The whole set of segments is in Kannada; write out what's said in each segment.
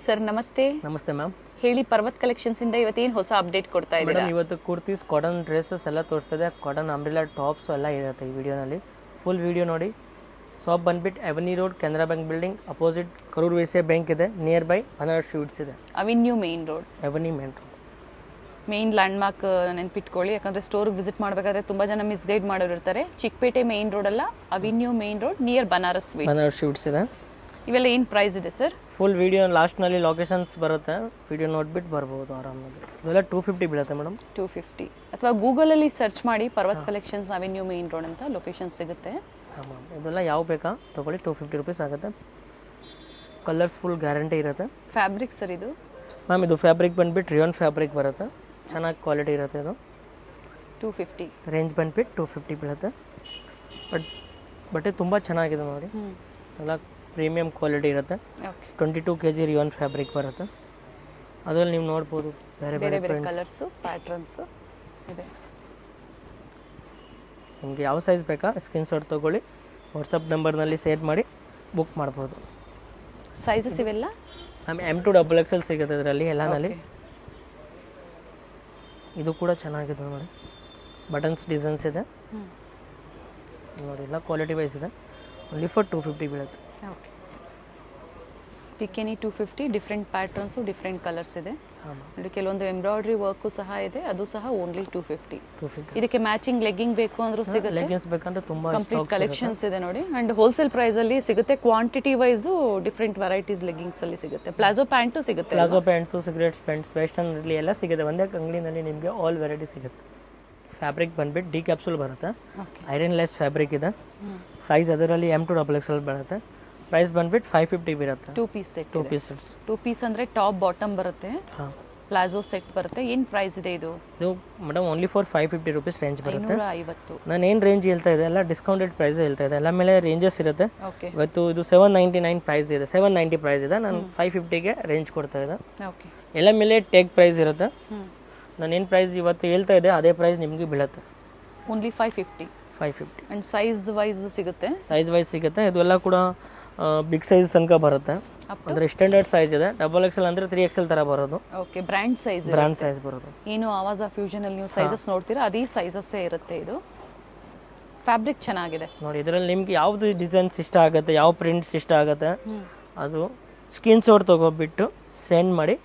ಸರ್ ನಮಸ್ತೆ. ನಮಸ್ತೆ ಮ್ಯಾಮ್. ಹೇಳಿ, ಪರ್ವತ್ ಕಲೆಕ್ಷನ್ಸ್ ಇಂದ ಇವತ್ತೇನು ಹೊಸ ಅಪ್ಡೇಟ್ ಕೊಡ್ತಾ ಇದ್ದೀರಾ? ಮೇಡಮ್, ಇವತ್ತು ಕುರ್ತೀಸ್, ಕಾಟನ್ ಡ್ರೆಸ್ಸಸ್ ಎಲ್ಲ ತೋರಿಸ್ತಾ ಇದೆ. ಕಾಟನ್ ಅಂಬ್ರೆಲಾ ಟಾಪ್ಸ್ ಎಲ್ಲ ಇರುತ್ತೆ ಈ ವಿಡಿಯೋನಲ್ಲಿ. ಫುಲ್ ವಿಡಿಯೋ ನೋಡಿ. ಶಾಪ್ ಬಂದ್ಬಿಟ್ಟು avenue road, Canara bank building opposite Karur Vysya bank ಇದೆ. ನಿಯರ್ ಬೈ ಬನಾರಸ್ ಸ್ವೀಟ್ಸ್ ಇದೆ. Avenue main road, avenue main road, main landmark ನೆನ್ಪಿಟ್ಕೊಳ್ಳಿ. ಯಾಕಂದ್ರೆ ಸ್ಟೋರ್ಗೆ ವಿಸಿಟ್ ಮಾಡಬೇಕಾದ್ರೆ ತುಂಬಾ ಜನ ಮಿಸ್ಗೈಡ್ ಮಾಡೋರು ಇರ್ತಾರೆ. ಚಿಕ್ಕಪೇಟೆ ಮೇನ್ ರೋಡ್ ಅಲ್ಲ, avenue main road near Banaras sweets ಇದೆ. ಇವೆಲ್ಲ ಏನು ಪ್ರೈಸ್ ಇದೆ ಸರ್? ಫುಲ್ ವಿಡಿಯೋ ಲಾಸ್ಟ್ನಲ್ಲಿ ಲೊಕೇಶನ್ಸ್ ಬರುತ್ತೆ, ವಿಡಿಯೋ ನೋಡ್ಬಿಟ್ಟು ಬರ್ಬೋದು ಆರಾಮಾಗಿ. ಇದೆಲ್ಲ 250 ಬೀಳುತ್ತೆ ಮೇಡಮ್. 250 ಅಥವಾ ಗೂಗಲಲ್ಲಿ ಸರ್ಚ್ ಮಾಡಿ Parvat collections avenue main road ಅಂತ ಲೊಕೇಶನ್ ಸಿಗುತ್ತೆ. ಹಾಂ ಮ್ಯಾಮ್, ಇದೆಲ್ಲ ಯಾವ ಬೇಕಾ ತೊಗೊಳ್ಳಿ. 250 ರುಪೀಸ್ ಆಗುತ್ತೆ. ಕಲರ್ಸ್ ಫುಲ್ ಗ್ಯಾರಂಟಿ ಇರುತ್ತೆ. ಫ್ಯಾಬ್ರಿಕ್ ಸರ್ ಇದು? ಮ್ಯಾಮ್, ಇದು ಫ್ಯಾಬ್ರಿಕ್ ಬಂದ್ಬಿಟ್ಟು ರಿಯಾನ್ ಫ್ಯಾಬ್ರಿಕ್ ಬರುತ್ತೆ. ಚೆನ್ನಾಗಿ ಕ್ವಾಲಿಟಿ ಇರುತ್ತೆ. ಇದು 250 ರೇಂಜ್ ಬಂದ್ಬಿಟ್ಟು 250 ಬೀಳುತ್ತೆ. ಬಟ್ಟೆ ತುಂಬ ಚೆನ್ನಾಗಿದೆ ನೋಡಿ. ಎಲ್ಲ ಪ್ರೀಮಿಯಂ ಕ್ವಾಲಿಟಿ ಇರುತ್ತೆ. 22 kg ರಿಯಾನ್ ಫ್ಯಾಬ್ರಿಕ್ ಬರುತ್ತೆ. ಅದರಲ್ಲಿ ನೀವು ನೋಡ್ಬೋದು ಬೇರೆ ಬೇರೆ ಕಲರ್ಸು, ಪ್ಯಾಟ್ರನ್ಸು ಇದೆ. ನಿಮಗೆ ಯಾವ ಸೈಜ್ ಬೇಕಾ ಸ್ಕ್ರೀನ್ಶಾಟ್ ತೊಗೊಳ್ಳಿ, ವಾಟ್ಸಪ್ ನಂಬರ್ನಲ್ಲಿ ಶೇರ್ ಮಾಡಿ ಬುಕ್ ಮಾಡ್ಬೋದು. ಸೈಜಸ್ ಇವೆಲ್ಲ ಮ್ಯಾಮ್ M to XXL ಸಿಗುತ್ತೆ ಇದರಲ್ಲಿ ಎಲ್ಲನಲ್ಲಿ. ಇದು ಕೂಡ ಚೆನ್ನಾಗಿದೆ ನೋಡಿ. ಬಟನ್ಸ್ ಡಿಸೈನ್ಸ್ ಇದೆ ನೋಡಿ. ಎಲ್ಲ ಕ್ವಾಲಿಟಿ ವೈಸ್ ಇದೆ. ಓನ್ಲಿ ಫಾರ್ 250 ಬೀಳುತ್ತೆ. ಓಕೆ, ಪಿಕೆನಿ 250. ಡಿಫ್ರೆಂಟ್ ಪ್ಯಾಟರ್ನ್ಸು, ಡಿಫ್ರೆಂಟ್ ಕಲರ್ಸ್ ಇದೆ ನೋಡಿ. ಕೆಲವೊಂದು ಎಂಬ್ರಾಯ್ಡ್ರಿ ವರ್ಕು ಸಹ ಇದೆ, ಅದು ಸಹ ಓನ್ಲಿ 250. ಇದಕ್ಕೆ ಮ್ಯಾಚಿಂಗ್ ಲೆಗ್ಗಿಂಗ್ ಬೇಕು ಅಂದ್ರೂ ಸಿಗುತ್ತೆ. ಲೆಗ್ಗಿಂಗ್ಸ್ ಬೇಕಂದ್ರೆ ತುಂಬಾ ಕಂಪ್ಲೀಟ್ ಕಲೆಕ್ಷನ್ಸ್ ಇದೆ ನೋಡಿ. ಅಂಡ್ ಹೋಲ್ಸೇಲ್ ಪ್ರೈಸ್ ಅಲ್ಲಿ ಸಿಗುತ್ತೆ. Quantity wise different varieties leggings ಅಲ್ಲಿ ಸಿಗುತ್ತೆ. ಪ್ಲಾಜೋ ಪ್ಯಾಂಟು ಸಿಗುತ್ತೆ. Palazzo pants, cigarettes pants, western ಇಲ್ಲಿ ಎಲ್ಲ ಸಿಗುತ್ತೆ. ಒಂದೇ ಅಂಗಡಿನಲ್ಲಿ ನಿಮಗೆ ಆಲ್ ವೆರೈಟಿ ಸಿಗುತ್ತೆ. ಫ್ಯಾಬ್ರಿಕ್ ಬಂದ್ಬಿಟ್ಟು ಡಿ ಕ್ಯಾಪ್ಸೂಲ್ ಬರುತ್ತೆ. ಐರನ್ ಲೆಸ್ ಫ್ಯಾಬ್ರಿಕ್ ಇದೆ. ಸೈಜ್ ಅದರಲ್ಲಿ M to XXL ಬರುತ್ತೆ. ಪ್ರೈಸ್ ಬಂದ್ಬಿಟ್ಟು 550 ಬರುತ್ತೆ. 2 piece set. 2 piece sets. 2 piece ಅಂದ್ರೆ ಟಾಪ್ ಬಾಟಮ್ ಬರುತ್ತೆ. ಪ್ಲಾಜೋ ಸೆಟ್ ಬರುತ್ತೆ. ಏನು ಪ್ರೈಸ್ ಇದೆ ಇದು? ಇದು madam only for 550 rupees range ಬರುತ್ತೆ. 550. ನಾನು ಏನು ರೇಂಜ್ ಹೇಳ್ತಾ ಇದೆ ಎಲ್ಲ ಡಿಸ್ಕೌಂಟೆಡ್ ಪ್ರೈಸ್ ಹೇಳ್ತಾ ಇದೆ. ಎಲ್ಲ ಮೇಲೆ ರೇಂಜಸ್ ಇರುತ್ತೆ. ಇವತ್ತು ಇದು 799 ಪ್ರೈಸ್ ಇದೆ, 790 ಪ್ರೈಸ್ ಇದೆ. ನಾನು 550ಗೆ ರೇಂಜ್ ಕೊಡ್ತಾ ಇದ್ದೆ. ಎಲ್ಲ ಮೇಲೆ ಟೇಕ್ ಪ್ರೈಸ್ ಇರುತ್ತೆ. ನಾನು ಏನು ಪ್ರೈಸ್ ಇವತ್ತು ಹೇಳ್ತಾ ಇದೆ ಅದೇ ಪ್ರೈಸ್ ನಿಮಗೆ ಬೀಳುತ್ತೆ. ಓನ್ಲಿ 550. ಅಂಡ್ ಸೈಜ್ ವೈಸ್ ಸಿಗುತ್ತೆ. ಸೈಜ್ ವೈಸ್ ಸಿಗುತ್ತೆ. ಇದೆಲ್ಲ ಕೂಡ ಬಿಗ್ ಸೈಜ್ ತನಕ ಬರುತ್ತೆ. ಅಂದ್ರೆ ಸ್ಟ್ಯಾಂಡರ್ಡ್ ಸೈಜ್ ಇದೆ. XXL ಅಂದ್ರೆ 3XL ತರ ಬರೋದು. ಓಕೆ, ಬ್ರ್ಯಾಂಡ್ ಸೈಜ್ ಬರೋದು. ಏನು ಆವಾಜ್ ಫ್ಯೂಷನ್ ಅಲ್ಲಿ ನೀವು ಸೈಜಸ್ ನೋಡ್ತೀರಾ, ಅದೇ ಸೈಜಸ್ ಇರುತ್ತೆ. ಇದು ಫ್ಯಾಬ್ರಿಕ್ ಚೆನ್ನಾಗಿದೆ ನೋಡಿ. ಇದರಲ್ಲಿ ನಿಮ್ಗೆ ಯಾವ್ದು ಡಿಸೈನ್ಸ್ ಇಷ್ಟ ಆಗುತ್ತೆ, ಯಾವ ಪ್ರಿಂಟ್ಸ್ ಇಷ್ಟ ಆಗುತ್ತೆ, ಅದು ಸ್ಕ್ರೀನ್ ಶಾಟ್ ತಗೋಬಿಟ್ಟು ಸೆಂಡ್ ಮಾಡಿ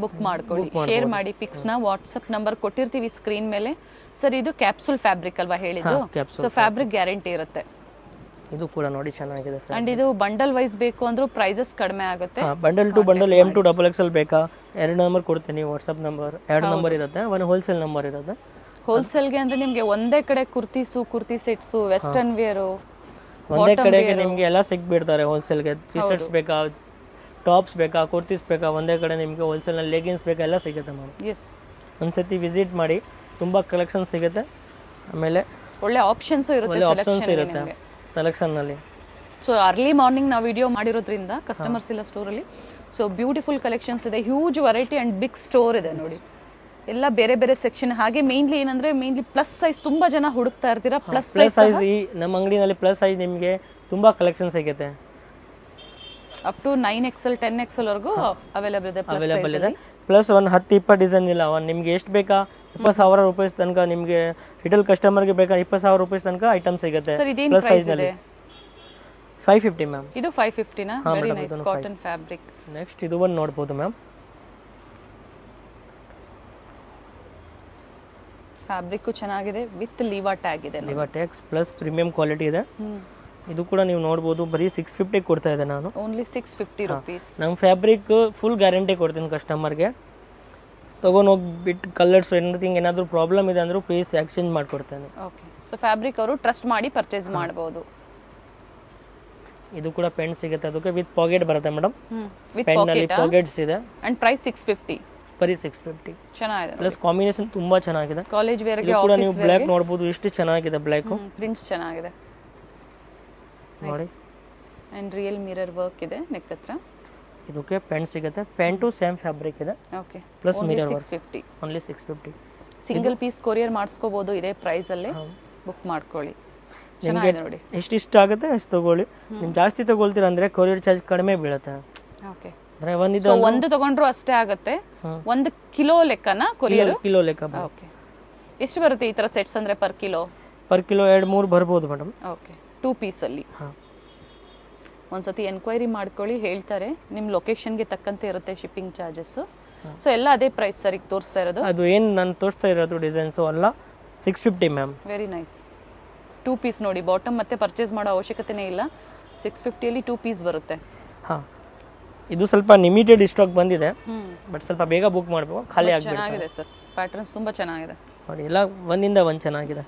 ಬುಕ್ ಮಾಡ್ಕೊಳ್ಳಿ. ಶೇರ್ ಮಾಡಿ ಪಿಕ್ಸ್ ನ. ವಾಟ್ಸ್ಆಪ್ ನಂಬರ್ ಕೊಟ್ಟಿರ್ತೀವಿ ಸ್ಕ್ರೀನ್ ಮೇಲೆ. ಸರ್, ಇದು ಕ್ಯಾಪ್ಸೂಲ್ ಫ್ಯಾಬ್ರಿಕ್ ಅಲ್ವಾ ಹೇಳಿದ್ದು? ಸೊ ಫ್ಯಾಬ್ರಿಕ್ ಗ್ಯಾರಂಟಿ ಇರುತ್ತೆ. ಇದು ಕೂಡ ನೋಡಿ ಚೆನ್ನಾಗಿದೆ. ಅಂಡ್ ಇದು ಬಂಡಲ್ ವೈಸ್ ಬೇಕು ಅಂದ್ರೂ ಪ್ರೈಸಸ್ ಕಡಿಮೆ ಆಗುತ್ತೆ. Bundle to bundle M to XXL ಬೇಕಾ? 2 ನಂಬರ್ ಕೊಡ್ತೀನಿ. ವಾಟ್ಸ್ಆಪ್ ನಂಬರ್ 2 ನಂಬರ್ ಇರುತ್ತೆ. ಒಂದು ಹೋಲ್ಸೇಲ್ ನಂಬರ್ ಇರುತ್ತೆ. ಹೋಲ್ಸೇಲ್ಗೆ ಅಂದ್ರೆ ನಿಮ್ಗೆ ಒಂದೇ ಕಡೆ kurtis, kurti sets, western wear ಒಂದೇ ಕಡೆಗೆ ನಿಮ್ಗೆ ಎಲ್ಲ ಸಿಕ್ಬಿಡ್ತಾರೆ. ಹೋಲ್ಸೇಲ್ಗೆ ಟಿ ಶರ್ಟ್ಸ್ ಬೇಕಾ, ಟಾಪ್ಸ್ ಬೇಕಾ, ಕುರ್ತೀಸ್ ಬೇಕಾ, ಒಂದೇ ಕಡೆ ನಿಮಗೆ ಹೋಲ್ಸೇಲ್ನಲ್ಲಿ ಲೆಗಿನ್ಸ್ ಬೇಕಾ, ಎಲ್ಲ ಸಿಗುತ್ತೆ ಮ್ಯಾಮ್. ಒಂದ್ಸತಿ ವಿಸಿಟ್ ಮಾಡಿ, ತುಂಬ ಕಲೆಕ್ಷನ್ ಸಿಗುತ್ತೆ. ಆಮೇಲೆ ಒಳ್ಳೆ ಆಪ್ಷನ್ಸ್ ಇರುತ್ತೆ ಸೆಲೆಕ್ಷನ್ನಲ್ಲಿ. ಸೊ ಅರ್ಲಿ ಮಾರ್ನಿಂಗ್ ನಾವು ವಿಡಿಯೋ ಮಾಡಿರೋದ್ರಿಂದ ಕಸ್ಟಮರ್ಸ್ ಇಲ್ಲ ಸ್ಟೋರಲ್ಲಿ. ಸೊ ಬ್ಯೂಟಿಫುಲ್ ಕಲೆಕ್ಷನ್ಸ್ ಇದೆ, huge variety and big store ಇದೆ ನೋಡಿ. ಎಲ್ಲ ಬೇರೆ ಬೇರೆ ಸೆಕ್ಷನ್. ಹಾಗೆ ಮೇನ್ಲಿ ಏನಂದ್ರೆ ಪ್ಲಸ್ ಸೈಜ್ ತುಂಬಾ ಜನ ಹುಡುಕ್ತಾ ಇರ್ತೀರಾ. ಪ್ಲಸ್ ಸೈಜ್ ನಮ್ಮ ಅಂಗಡಿನಲ್ಲಿ ಪ್ಲಸ್ ಸೈಜ್ ನಿಮಗೆ ತುಂಬಾ ಕಲೆಕ್ಷನ್ ಸಿಗುತ್ತೆ. ಅಪ್ ಟು 9XL 10XL ವರೆಗೂ ಅವೈಲೇಬಲ್ ಇದೆ. ಪ್ಲಸ್ ಒಂದು 10-20 ಡಿಸೈನ್ ಇಲ್ಲ. ನಿಮ್ಗೆ ಎಷ್ಟು ಬೇಕಾ 20,000 ರೂಪಾಯಿ ತನಕ ನಿಮಗೆ ರಿಟೇಲ್ ಕಸ್ಟಮರ್ಗೆ ಬೇಕಾ 20,000 ರೂಪಾಯಿ ತನಕ ಐಟಮ್ ಸಿಗುತ್ತೆ. ಪ್ಲಸ್ ಸೈಜ್ ನಲ್ಲಿ 550 ಮ್ಯಾಮ್. ಇದು 550 ನಾ? Very nice cotton fabric. Next ಇದು ಒಂದು ನೋಡಬಹುದು ಮ್ಯಾಮ್. ಫ್ಯಾಬ್ರಿಕ್ ಚೆನ್ನಾಗಿದೆ, ವಿತ್ ಲಿವಾ ಟ್ಯಾಗ್ ಇದೆ. ಲಿವಾ ಟ್ಯಾಗ್ಸ್ ಪ್ಲಸ್ ಪ್ರೀಮಿಯಂ ಕ್ವಾಲಿಟಿ ಇದೆ. ಇದು ಕೂಡ ನೀವು ನೋಡಬಹುದು. ಬರೀ 650 ಕೊಡ್ತಾ ಇದೆ ನಾನು. Only 650 rupees. ನಮ್ಮ ಫ್ಯಾಬ್ರಿಕ್ ಫುಲ್ ಗ್ಯಾರಂಟಿ ಕೊಡ್ತೀನಿ ಕಸ್ಟಮರ್ಗೆ. ತಗೊಂಡು ಹೋಗ್ಬಿಟ್ಟು ಕಲರ್ಸ್ ಎನಿಥಿಂಗ್ ಏನಾದರೂ ಪ್ರಾಬ್ಲಮ್ ಇದೆ ಅಂದ್ರೂ ಪೀಸ್ ಎಕ್ಸ್ಚೇಂಜ್ ಮಾಡ್ಕೊಡ್ತೇನೆ. ಓಕೆ, ಸೊ ಫ್ಯಾಬ್ರಿಕ್ ಅವರು ಟ್ರಸ್ಟ್ ಮಾಡಿ ಪರ್ಚೇಸ್ ಮಾಡಬಹುದು. ಇದು ಕೂಡ ಪೆನ್ ಸಿಗುತ್ತೆ. ಅದಕ್ಕೆ ವಿತ್ ಪಾಕೆಟ್ ಬರುತ್ತೆ ಮೇಡಮ್. ಪೆನ್ ನಲ್ಲಿ ಪಾಕೆಟ್ಸ್ ಇದೆ. And price 650. ಬರೀ 650. ಚೆನ್ನಾಗಿದೆ. ಪ್ಲಸ್ ಕಾಂಬಿನೇಷನ್ ತುಂಬಾ ಚೆನ್ನಾಗಿದೆ. ಕಾಲೇಜ್ ವೇರ್ ಗೆ, ಆಫೀಸ್ ವೇರ್ ಗೆ ನೀವು ಬ್ಲಾಕ್ ನೋಡಬಹುದು. ಎಷ್ಟು ಚೆನ್ನಾಗಿದೆ ಬ್ಲಾಕ್. ಪ್ರಿಂಟ್ಸ್ ಚೆನ್ನಾಗಿದೆ ನೋಡಿ. ಅಂಡ್ ರಿಯಲ್ ಮಿರರ್ ವರ್ಕ್ ಇದೆ ನೆಕ್ ಹತ್ರ. ಇದಕ್ಕೆ ಪ್ಯಾಂಟ್ ಸಿಗುತ್ತೆ. ಪ್ಯಾಂಟು ಸೇಮ್ ಫ್ಯಾಬ್ರಿಕ್ ಇದೆ. Okay, plus mirror work. 650. Only 650. Single piece courier ಮಾಡಿಸ್ಕೋಬಹುದು ಇದೇ ಪ್ರೈಸ್ ಅಲ್ಲಿ. ಬುಕ್ ಮಾಡ್ಕೊಳ್ಳಿ. ಚೆನ್ನಾಗಿದೆ ನೋಡಿ. ಎಷ್ಟು ಇಷ್ಟ ಆಗುತ್ತೆ ಅಷ್ಟು ತಗೊಳ್ಳಿ. ನೀವು ಜಾಸ್ತಿ ತಗೊಳ್ತೀರಾ ಅಂದ್ರೆ ಕೊರಿಯರ್ ಚಾರ್ಜ್ ಕಡಿಮೆ ಬೀಳುತ್ತೆ. ಓಕೆ, ಅಂದರೆ ಒಂದಿದು ಸೊ ಒಂದು ತಗೊಂಡ್ರು ಅಷ್ಟೇ ಆಗುತ್ತೆ. 1 ಕಿಲೋ ಲೆಕ್ಕನ ಕೊರಿಯರ್? ಕಿಲೋ ಲೆಕ್ಕ. ಓಕೆ. ಎಷ್ಟು ಬರುತ್ತೆ ಈ ತರ ಸೆಟ್ಸ್ ಅಂದ್ರೆ ಪರ್ ಕಿಲೋ? ಪರ್ ಕಿಲೋ 2-3 ಬರ್ಬೋದು ಮೇಡಮ್. ಓಕೆ. 2 ಪೀಸ್ ಅಲ್ಲಿ. ಹಾಂ, ಒಂದ್ಸತಿ ಎನ್ಕ್ವೈರಿ ಮಾಡ್ಕೊಳ್ಳಿ, ಹೇಳ್ತಾರೆ. ನಿಮ್ಮ ಲೊಕೇಶನ್ಗೆ ತಕ್ಕಂತೆ ಇರುತ್ತೆ ಶಿಪ್ಪಿಂಗ್ ಚಾರ್ಜಸ್. ಸೊ ಎಲ್ಲ ಅದೇ ಪ್ರೈಸ್ ಸರ್ ಈಗ ತೋರಿಸ್ತಾ ಇರೋದು? ಅದು ಏನು ನಾನು ತೋರಿಸ್ತಾ ಇರೋದು ಡಿಸೈನ್ಸು ಅಲ್ಲ, 650 ಮ್ಯಾಮ್. Very nice. 2 ಪೀಸ್ ನೋಡಿ, ಬಾಟಮ್ ಮತ್ತೆ ಪರ್ಚೇಸ್ ಮಾಡೋ ಅವಶ್ಯಕತೆನೇ ಇಲ್ಲ. 650ಅಲ್ಲಿ 2 ಪೀಸ್ ಬರುತ್ತೆ. ಹಾಂ, ಇದು ಸ್ವಲ್ಪ ಲಿಮಿಟೆಡ್ ಸ್ಟಾಕ್ ಬಂದಿದೆ, ಬಟ್ ಸ್ವಲ್ಪ ಬೇಗ ಬುಕ್ ಮಾಡಬೇಕು, ಖಾಲಿ ಆಗಬೇಕು. ಚೆನ್ನಾಗಿದೆ ಸರ್, ಪ್ಯಾಟರ್ನ್ಸ್ ತುಂಬಾ ಚೆನ್ನಾಗಿದೆ ನೋಡಿ, ಎಲ್ಲ ಒಂದಿಂದ ಒಂದು ಚೆನ್ನಾಗಿದೆ.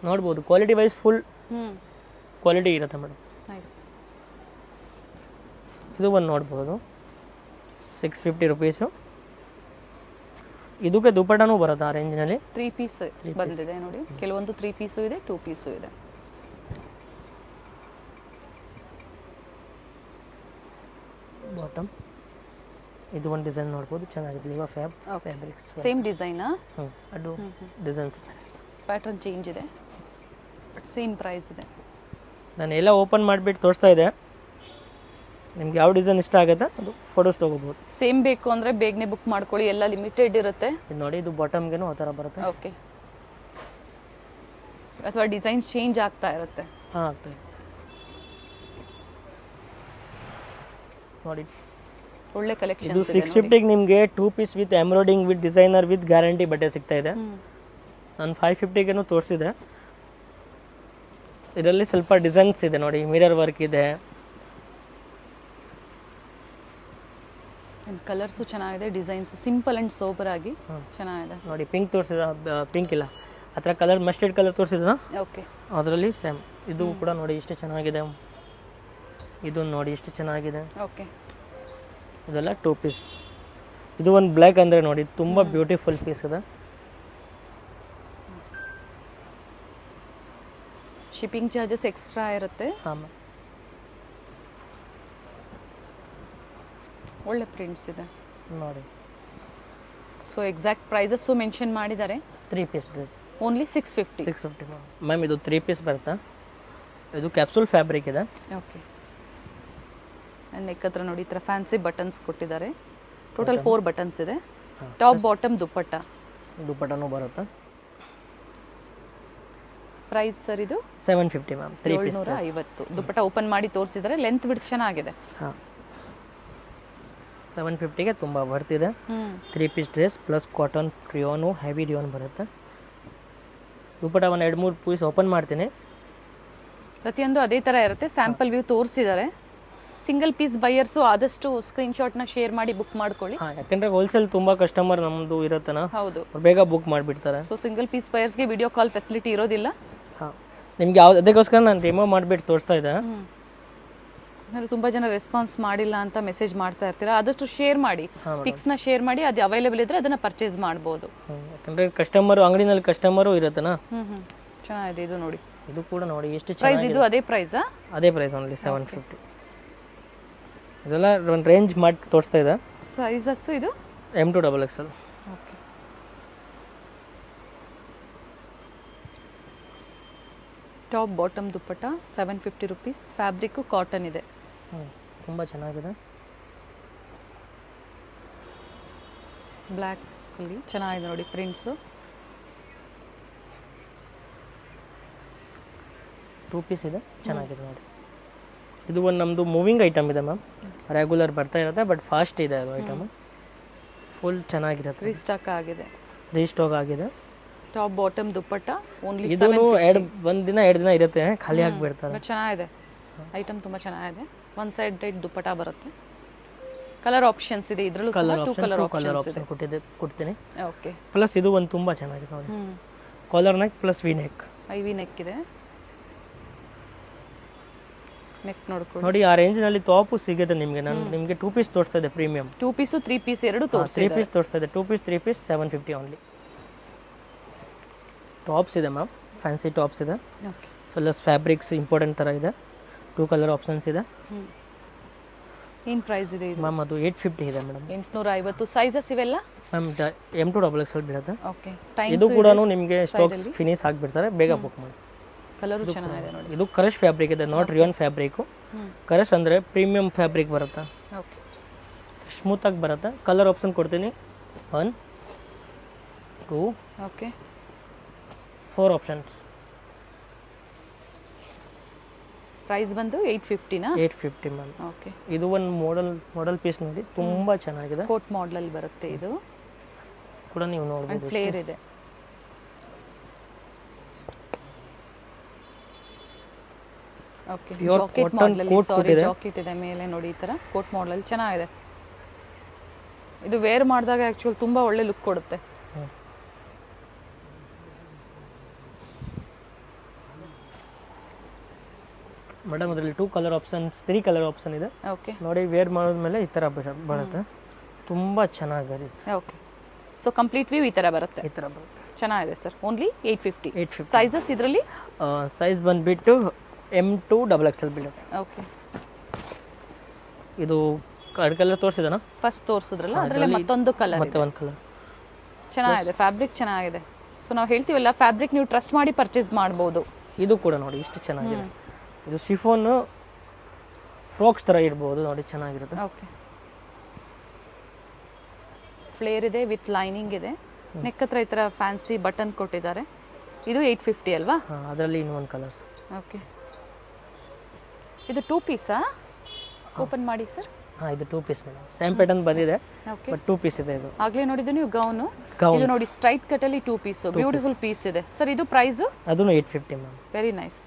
ನೋಡ್ಬೋದು ಕ್ವಾಲಿಟಿ ವೈಸ್ ಫುಲ್ ಕ್ವಾಲಿಟಿ ಇರುತ್ತೆ ಮೇಡಮ್. ನೈಸ್. ಇದು ಒಂದು ನೋಡ್ಬೋದು 650 ರುಪೀಸು. ಇದಕ್ಕೆ ದುಪ್ಪಟ್ಟನೂ ಬರುತ್ತೆ ಆ ರೇಂಜ್ನಲ್ಲಿ. 3 ಪೀಸ್ ಬಂದಿದೆ ನೋಡಿ, ಕೆಲವೊಂದು 3 ಪೀಸು ಇದೆ, 2 ಪೀಸು ಇದೆ. ಬಾಟಮ್ ಇದು ಒಂದು ಡಿಸೈನ್ ನೋಡ್ಬೋದು, ಚೆನ್ನಾಗಿದೆ. ಲಿವಾ ಫ್ಯಾಬ್ರಿಕ್ಸ್ ಸೇಮ್ ಡಿಸೈನಾ? ಅದು ಡಿಸೈನ್ಸ್ ಪ್ಯಾಟರ್ನ್ ಚೇಂಜ್ ಇದೆ, ಬಟ್ ಸೇಮ್ ಪ್ರೈಸ್ ಇದೆ. ನಾನು ಎಲ್ಲ ಓಪನ್ ಮಾಡಿಬಿಟ್ಟು ತೋರಿಸ್ತಾ ಇದೆ. ನಿಮ್ಗೆ ಯಾವ ಡಿಸೈನ್ ಇಷ್ಟ ಆಗುತ್ತೆ ಅದು ಫೋಟೋಸ್ ತೊಗೋಬೋದು. ಸೇಮ್ ಬೇಕು ಅಂದರೆ ಬೇಗನೆ ಬುಕ್ ಮಾಡ್ಕೊಳ್ಳಿ, ಎಲ್ಲ ಲಿಮಿಟೆಡ್ ಇರುತ್ತೆ. ಇದು ನೋಡಿ, ಇದು ಬಾಟಮ್ಗೇನು ಆ ಥರ ಬರುತ್ತೆ. ಓಕೆ. ಅಥವಾ ಡಿಸೈನ್ಸ್ ಚೇಂಜ್ ಆಗ್ತಾ ಇರುತ್ತೆ. ಹಾಂ, ಆಗ್ತಾ ಇದೆ ನೋಡಿ. ಒಳ್ಳೆ ಇದು ಕಲೆಕ್ಷನ್. 650ಗೆ ನಿಮಗೆ 2 piece with embroidering with designer with guarantee ಬಟ್ಟೆ ಸಿಗ್ತಾ ಇದೆ. ನಾನು 550ಗೇನು ತೋರಿಸಿದೆ. ಇದರಲ್ಲಿ ಸ್ವಲ್ಪ ಡಿಸೈನ್ಸ್ ಇದೆ ನೋಡಿ, ಮಿರರ್ ವರ್ಕ್ ಇದೆ. ಕಲರ್ಸು ಚೆನ್ನಾಗಿದೆ, ಡಿಸೈನ್ಸ್ ಸಿಂಪಲ್ ಅಂಡ್ ಸೋಬರ್ ಆಗಿ ಚೆನ್ನಾಗಿದೆ ನೋಡಿ. ಪಿಂಕ್ ತೋರಿಸಿದ, ಪಿಂಕ್ ಇಲ್ಲ, ಆ ಥರ ಕಲರ್ ಮಸ್ಟರ್ಡ್ ಕಲರ್ ತೋರಿಸಿದ. ಓಕೆ. ಅದರಲ್ಲಿ ಸೇಮ್ ಇದು ಕೂಡ ನೋಡಿ ಇಷ್ಟು ಚೆನ್ನಾಗಿದೆ. ಇದು ನೋಡಿ ಇಷ್ಟು ಚೆನ್ನಾಗಿದೆ. ಓಕೆ. ಇದೆಲ್ಲ 2 ಪೀಸ್. ಇದು ಒಂದು ಬ್ಲ್ಯಾಕ್ ಅಂದರೆ ನೋಡಿ ತುಂಬ ಬ್ಯೂಟಿಫುಲ್ ಪೀಸ್ ಇದೆ. ಶಿಪ್ಪಿಂಗ್ ಚಾರ್ಜಸ್ ಎಕ್ಸ್ಟ್ರಾ ಇರುತ್ತೆ. ಹಾಂ, ಒಳ್ಳೆ ಪ್ರಿಂಟ್ಸ್ ಇದೆ ನೋಡಿ. ಸೊ ಎಕ್ಸಾಕ್ಟ್ ಪ್ರೈಸಸ್ಸು ಮೆನ್ಷನ್ ಮಾಡಿದ್ದಾರೆ. 3 ಪೀಸ್ ಡ್ರೆಸ್ ಓನ್ಲಿ 650. 650 ಮ್ಯಾಮ್. ಇದು 3 ಪೀಸ್ ಬರುತ್ತಾ. ಇದು ಕ್ಯಾಪ್ಸೂಲ್ ಫ್ಯಾಬ್ರಿಕ್ ಇದೆ. ಓಕೆ. ನೆಕ್ ಹತ್ರ ನೋಡಿ ಈ ಥರ ಫ್ಯಾನ್ಸಿ ಬಟನ್ಸ್ ಕೊಟ್ಟಿದ್ದಾರೆ. ಟೋಟಲ್ 4 ಬಟನ್ಸ್ ಇದೆ. Top bottom dupatta. ದುಪ್ಪಟ್ಟನೂ ಬರುತ್ತೆ. ಪ್ರೈಸ್ ಸರ್ ಇದು 750 ಮ್ಯಾಮ್. 3 ಪೀಸ್ 750. ದುಪ್ಪಟ್ಟ ಓಪನ್ ಮಾಡಿ ತೋರಿಸಿದ್ದಾರೆ, ಲೆಂತ್ ಬಿಡ್ ಚೆನ್ನಾಗಿದೆ. ಹಾಂ, 750ಗೆ ತುಂಬ ಬರ್ತಿದೆ. 3 piece dress plus cotton rayon, heavy rayon ಬರುತ್ತೆ. ದುಪ್ಪಟ್ಟ ಒಂದು 2-3 ಪೀಸ್ ಓಪನ್ ಮಾಡ್ತೀನಿ. ಪ್ರತಿಯೊಂದು ಅದೇ ಥರ ಇರುತ್ತೆ. ಸ್ಯಾಂಪಲ್ ವ್ಯೂ ತೋರಿಸಿದ್ದಾರೆ. ಸಿಂಗಲ್ ಪೀಸ್ ಬೈಯರ್ಸು ಆದಷ್ಟು ಸ್ಕ್ರೀನ್ಶಾಟ್ನ ಶೇರ್ ಮಾಡಿ ಬುಕ್ ಮಾಡ್ಕೊಳ್ಳಿ. ಹಾಂ, ಯಾಕಂದರೆ ಹೋಲ್ಸೇಲ್ ತುಂಬ ಕಸ್ಟಮರ್ ನಮ್ಮದು ಇರುತ್ತನ. ಹೌದು, ಬೇಗ ಬುಕ್ ಮಾಡಿಬಿಡ್ತಾರೆ. ಸೊ ಸಿಂಗಲ್ ಪೀಸ್ ಬೈಯರ್ಸ್ಗೆ ವಿಡಿಯೋ ಕಾಲ್ ಫೆಸಿಲಿಟಿ ಇರೋದಿಲ್ಲ. ಹಾಂ, ನಿಮ್ಗೆ ಯಾವ್ದು ಅದಕ್ಕೋಸ್ಕರ ನಾನು ರಿಮೂವ್ ಮಾಡಿಬಿಟ್ಟು ತೋರಿಸ್ತಾ ಇದ್ದೆ. ತುಂಬ ಜನ ರೆಸ್ಪಾನ್ಸ್ ಮಾಡಿಲ್ಲ ಅಂತ ಮೆಸೇಜ್ ಮಾಡ್ತಾ ಇರ್ತೀರಾ, ಆದಷ್ಟು ಶೇರ್ ಮಾಡಿ, ಪಿಕ್ಸ್ನ ಶೇರ್ ಮಾಡಿ, ಅದು ಅವೈಲೇಬಲ್ ಇದ್ರೆ ಅದನ್ನ ಪರ್ಚೇಸ್ ಮಾಡ್ಬೋದು. ಯಾಕಂದರೆ ಕಸ್ಟಮರು ಅಂಗಡಿನಲ್ಲಿ ಕಸ್ಟಮರು ಇರುತ್ತನ. ಚೆನ್ನಾಗಿದೆ. ಇದು ನೋಡಿ, ಇದು ಕೂಡ ನೋಡಿ ಎಷ್ಟು ಪ್ರೈಸ್. ಇದು ಅದೇ ಪ್ರೈಸಾ? ಅದೇ ಪ್ರೈಸ್, ಓನ್ಲಿ 750. ಇದೆಲ್ಲ ಒಂದು ರೇಂಜ್ ಮಾಡಿ ತೋರಿಸ್ತಾ ಇದೆ. ಸೈಜಸ್ ಇದು M2 XXL. Okay. Top bottom dupatta 750 rupees. Fabric cotton ಇದೆ. ತುಂಬ ಚೆನ್ನಾಗಿದೆ. ಬ್ಲ್ಯಾಕ್ ಅಲ್ಲಿ ಚೆನ್ನಾಗಿದೆ ನೋಡಿ ಪ್ರಿಂಟ್ಸು. 2 ಪೀಸ್ ಇದೆ, ಚೆನ್ನಾಗಿದೆ ನೋಡಿ. ಇದು ಒಂದು ನಮ್ಮದು ಮೂವಿಂಗ್ ಐಟಮ್ ಇದೆ ಮ್ಯಾಮ್. ರೆಗ್ಯುಲರ್ ಬರ್ತಾ ಇರುತ್ತೆ, ಬಟ್ ಫಾಸ್ಟ್ ಇದೆ ಅದು ಐಟಮ್. ಫುಲ್ ಚೆನ್ನಾಗಿರುತ್ತೆ. ರೀಸ್ಟಾಕ್ ಆಗಿದೆ. ರೀಸ್ಟಾಕ್ ಆಗಿದೆ. ಟಾಪ್ ಬಾಟಮ್ ದುಪ್ಪಟ್ಟ ಓನ್ಲಿ. ಇದು ಒಂದು ದಿನ 2 ದಿನ ಇರುತ್ತೆ, ಖಾಲಿ ಆಗಿಬಿಡ್ತಾರೆ. ಬಟ್ ಚೆನ್ನಾಗಿದೆ ಐಟಮ್, ತುಂಬ ಚೆನ್ನಾಗಿದೆ. ಒನ್ ಸೈಡ್ ಡೈಟ್ ದುಪ್ಪಟ್ಟ ಬರುತ್ತೆ. ಕಲರ್ ಆಪ್ಷನ್ಸ್ ಇದೆ ಇದರಲ್ಲೂ ಸಹ. 2 ಕಲರ್ ಆಪ್ಷನ್ಸ್ ಕೊಡ್ತೀನಿ. ಓಕೆ. ಪ್ಲಸ್ ಇದು ಒಂದು ತುಂಬ ಚೆನ್ನಾಗಿದೆ ನೋಡಿ. Collar neck plus V neck. V neck ಇದೆ. ನೆಕ್ ನೋಡ್ಕೊಳ್ಳಿ ನೋಡಿ. ಆ ರೇಂಜ್ನಲ್ಲಿ ಟಾಪು ಸಿಗುತ್ತೆ ನಿಮಗೆ. ನಾನು ನಿಮಗೆ 2 ಪೀಸ್ ತೋರಿಸ್ತಾ ಇದೆ, ಪ್ರೀಮಿಯಂ 2 ಪೀಸು 3 ಪೀಸ್ ಎರಡು ತೋರಿಸಿ. 3 ಪೀಸ್ ತೋರಿಸ್ತಾ ಇದೆ. 2 ಪೀಸ್ 3 ಪೀಸ್ 750 ಓನ್ಲಿ. ಟಾಪ್ಸ್ ಇದೆ ಮ್ಯಾಮ್, ಫ್ಯಾನ್ಸಿ ಟಾಪ್ಸ್ ಇದೆ. ಓಕೆ. ಪ್ಲಸ್ ಫ್ಯಾಬ್ರಿಕ್ಸ್ ಇಂಪಾರ್ಟೆಂಟ್ ಥರ ಇದೆ. 2 ಕಲರ್ ಆಪ್ಷನ್ಸ್ ಇದೆ. ಏನು ಪ್ರೈಸ್ ಇದೆ ಇದು ಮ್ಯಾಮ್? ಅದು 850 ಇದೆ ಮೇಡಮ್. 850. ಸೈಜಸ್ ಇವೆಲ್ಲ ಮ್ಯಾಮ್ M2 XXL ಬೀಳುತ್ತೆ. ಓಕೆ. ಇದು ಕೂಡ ನಿಮಗೆ ಸ್ಟಾಕ್ಸ್ ಫಿನಿಶ್ ಆಗಿಬಿಡ್ತಾರೆ, ಬೇಗ ಬುಕ್ ಮಾಡಿ. ಕಲರು ಚೆನ್ನಾಗಿದೆ ನೋಡಿ. ಇದು ಕರಶ್ ಫ್ಯಾಬ್ರಿಕ್ ಇದೆ, ನಾಟ್ ರಿಯೋನ್ ಫ್ಯಾಬ್ರಿಕ್. ಕರಶ್ ಅಂದರೆ ಪ್ರೀಮಿಯಂ ಫ್ಯಾಬ್ರಿಕ್ ಬರುತ್ತೆ. ಓಕೆ ಸ್ಮೂತಾಗಿ ಬರುತ್ತೆ. ಕಲರ್ ಆಪ್ಷನ್ ಕೊಡ್ತೀನಿ 1 2 ಓಕೆ 4 ಆಪ್ಷನ್ಸ್. ಪ್ರೈಸ್ ಬಂದು 850ನಾ? 850 ಮ್ಯಾಮ್. ಓಕೆ ಇದು ಒಂದು ಮಾಡೆಲ್ ಪೀಸ್ ನೋಡಿ, ತುಂಬ ಚೆನ್ನಾಗಿದೆ. ಕೋಟ್ ಮಾಡಲ್ ಬರುತ್ತೆ ಇದು ಕೂಡ ನೀವು ನೋಡ್ಬೋದು. ಫ್ಲೇರ್ ಇದೆ. ಓಕೆ ಜಾಕೆಟ್ ಮಾಡಲ್, ಸಾರಿ ಜಾಕೆಟ್ ಇದೆ ಮೇಲೆ ನೋಡಿ, ಈ ತರ ಕೋಟ್ ಮಾಡಲ್ ಚೆನ್ನಾಗಿದೆ. ಇದು ವೇರ್ ಮಾಡಿದಾಗ ಆಕ್ಚುಲಿ ತುಂಬಾ ಒಳ್ಳೆ ಲುಕ್ ಕೊಡುತ್ತೆ. ಮೇಡಮ್ ಅದರಲ್ಲಿ 2 ಕಲರ್ ಆಪ್ಷನ್ಸ್ 3 ಕಲರ್ ಆಪ್ಷನ್ ಇದೆ. ಓಕೆ ನೋಡಿ, ವೇರ್ ಮಾಡಿದ್ಮೇಲೆ ಈ ತರ ಬರುತ್ತೆ, ತುಂಬಾ ಚೆನ್ನಾಗಿರುತ್ತೆ. ಓಕೆ ಸೊ ಕಂಪ್ಲೀಟ್ ವ್ಯೂ ಈ ತರ ಬರುತ್ತೆ. ಈ ತರ ಬರುತ್ತೆ, ಚೆನ್ನಾಗಿದೆ ಸರ್. ಓನ್ಲಿ 850. ಸೈಜಸ್ ಇದರಲ್ಲಿ ಸೈಜ್ ಬಂದ್ಬಿಟ್ಟು M2 XXL ಬೀಳುತ್ತೆ. ಓಕೆ ಇದು ಕಲರ್ ತೋರಿಸಿದನ ಫಸ್ಟ್ ತೋರಿಸಿದ್ರಲ್ಲ, ಅದರಲ್ಲಿ ಮತ್ತೊಂದು ಕಲರ್, ಮತ್ತೆ ಒಂದು ಕಲರ್ ಚೆನ್ನಾಗಿದೆ. ಫ್ಯಾಬ್ರಿಕ್ ಚೆನ್ನಾಗಿದೆ. ಸೊ ನಾವು ಹೇಳ್ತೀವಲ್ಲ, ಫ್ಯಾಬ್ರಿಕ್ ನೀವು ಟ್ರಸ್ಟ್ ಮಾಡಿ ಪರ್ಚೇಸ್ ಮಾಡ್ಬೋದು. ಇದು ಕೂಡ ನೋಡಿ ಇಷ್ಟು ಚೆನ್ನಾಗಿದೆ. ಇದು ಶಿಫೋನ್ ಫ್ರಾಕ್ಸ್ ತರ ಇರ್ಬೋದು ನೋಡಿ, ಚೆನ್ನಾಗಿರುತ್ತೆ. ಓಕೆ ಫ್ಲೇರ್ ಇದೆ ವಿತ್ ಲೈನಿಂಗ್ ಇದೆ. ನೆಕ್ ಹತ್ರ ಈ ತರ ಫ್ಯಾನ್ಸಿ ಬಟನ್ ಕೊಟ್ಟಿದ್ದಾರೆ. ಇದು 850 ಅಲ್ವಾ? ಅದರಲ್ಲಿ ಇನ್ನೊಂದು ಕಲರ್ಸ್. ಓಕೆ ಇದು 2 ಪೀಸಾ? ಓಪನ್ ಮಾಡಿ ಸರ್. ಇದು 2 ಪೀಸ್ ಮೇಡಮ್. ಸೇಮ್ ಪ್ಯಾಟರ್ನ್ ಬಂದಿದೆ, ಓಕೆ ಬಟ್ 2 ಪೀಸ್ ಇದೆ. ಇದು ಆಗ್ಲೇ ನೋಡಿದ್ದು ನೀವು ಗೌನ್. ಇದು ನೋಡಿ ಸ್ಟ್ರೈಟ್ ಕಟ್ ಅಲ್ಲಿ 2 ಪೀಸ್, ಬ್ಯೂಟಿಫುಲ್ ಪೀಸ್ ಇದೆ ಸರ್. ಇದು ಪ್ರೈಸ್ ಅದನ್ನು 850 ಮ್ಯಾಮ್. Very nice.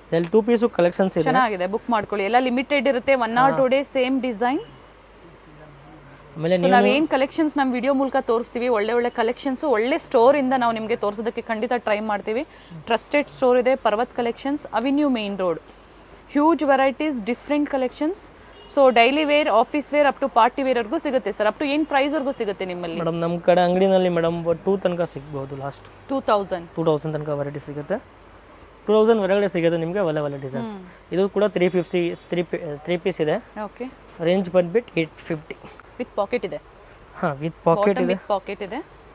ಇದರಲ್ಲಿ 2 ಪೀಸ್ ಕಲೆಕ್ಷನ್ಸ್ ಇದೆ, ಚೆನ್ನಾಗಿದೆ. ಬುಕ್ ಮಾಡ್ಕೊಳ್ಳಿ. ಎಲ್ಲ ಲಿಮಿಟೆಡ್ ಇರುತ್ತೆ, 1 or 2 ಡೇಸ್ ಸೇಮ್ ಡಿಸೈನ್ಸ್. ಆಮೇಲೆ ನಾವು ಏನ್ ಕಲೆಕ್ಷನ್ಸ್ ನಮ್ಮ ವಿಡಿಯೋ ಮೂಲಕ ತೋರಿಸ್ತೀವಿ, ಒಳ್ಳೆ ಒಳ್ಳೆ ಕಲೆಕ್ಷನ್ಸ್ ಒಳ್ಳೆ ಸ್ಟೋರ್ ಇಂದ ನಾವು ನಿಮಗೆ ತೋರಿಸೋದಕ್ಕೆ ಖಂಡಿತ ಟ್ರೈ ಮಾಡ್ತೀವಿ. ಟ್ರಸ್ಟೆಡ್ ಸ್ಟೋರ್ ಇದೆ, Parvat collections, avenue main road. Huge varieties, different collections. So daily wear, office wear, up to party wear ವರ್ಗೂ ಸಿಗುತ್ತೆ ಸರ್. ಅಪ್ ಟು ಏನ್ ಪ್ರೈಸ್ ವರ್ಗೂ ಸಿಗುತ್ತೆ ನಿಮ್ಮಲ್ಲಿ? ಮೇಡಮ್ ನಮ್ಮ ಕಡೆ ಅಂಗಡಿನಲ್ಲಿ ಮೇಡಮ್ 2 ತನಕ ಸಿಗಬಹುದು. ಲಾಸ್ಟ್ 2000 ತನಕ ವೆರೈಟಿ ಸಿಗುತ್ತೆ. 2000 ಹೊರಗಡೆ ಸಿಗುತ್ತೆ ನಿಮಗೆ ಒಳ್ಳೆ ಡಿಸೈನ್ಸ್. ಇದು ಕೂಡ 3 ಪೀಸ್ ಇದೆ. ಓಕೆ ರೇಂಜ್ ಬಂದ್ಬಿಟ್ಟು 850. ವಿತ್ ಪಾಕೆಟ್ ಇದೆ. ವಿತ್ ಪಾಕೆಟ್ ಇದೆ.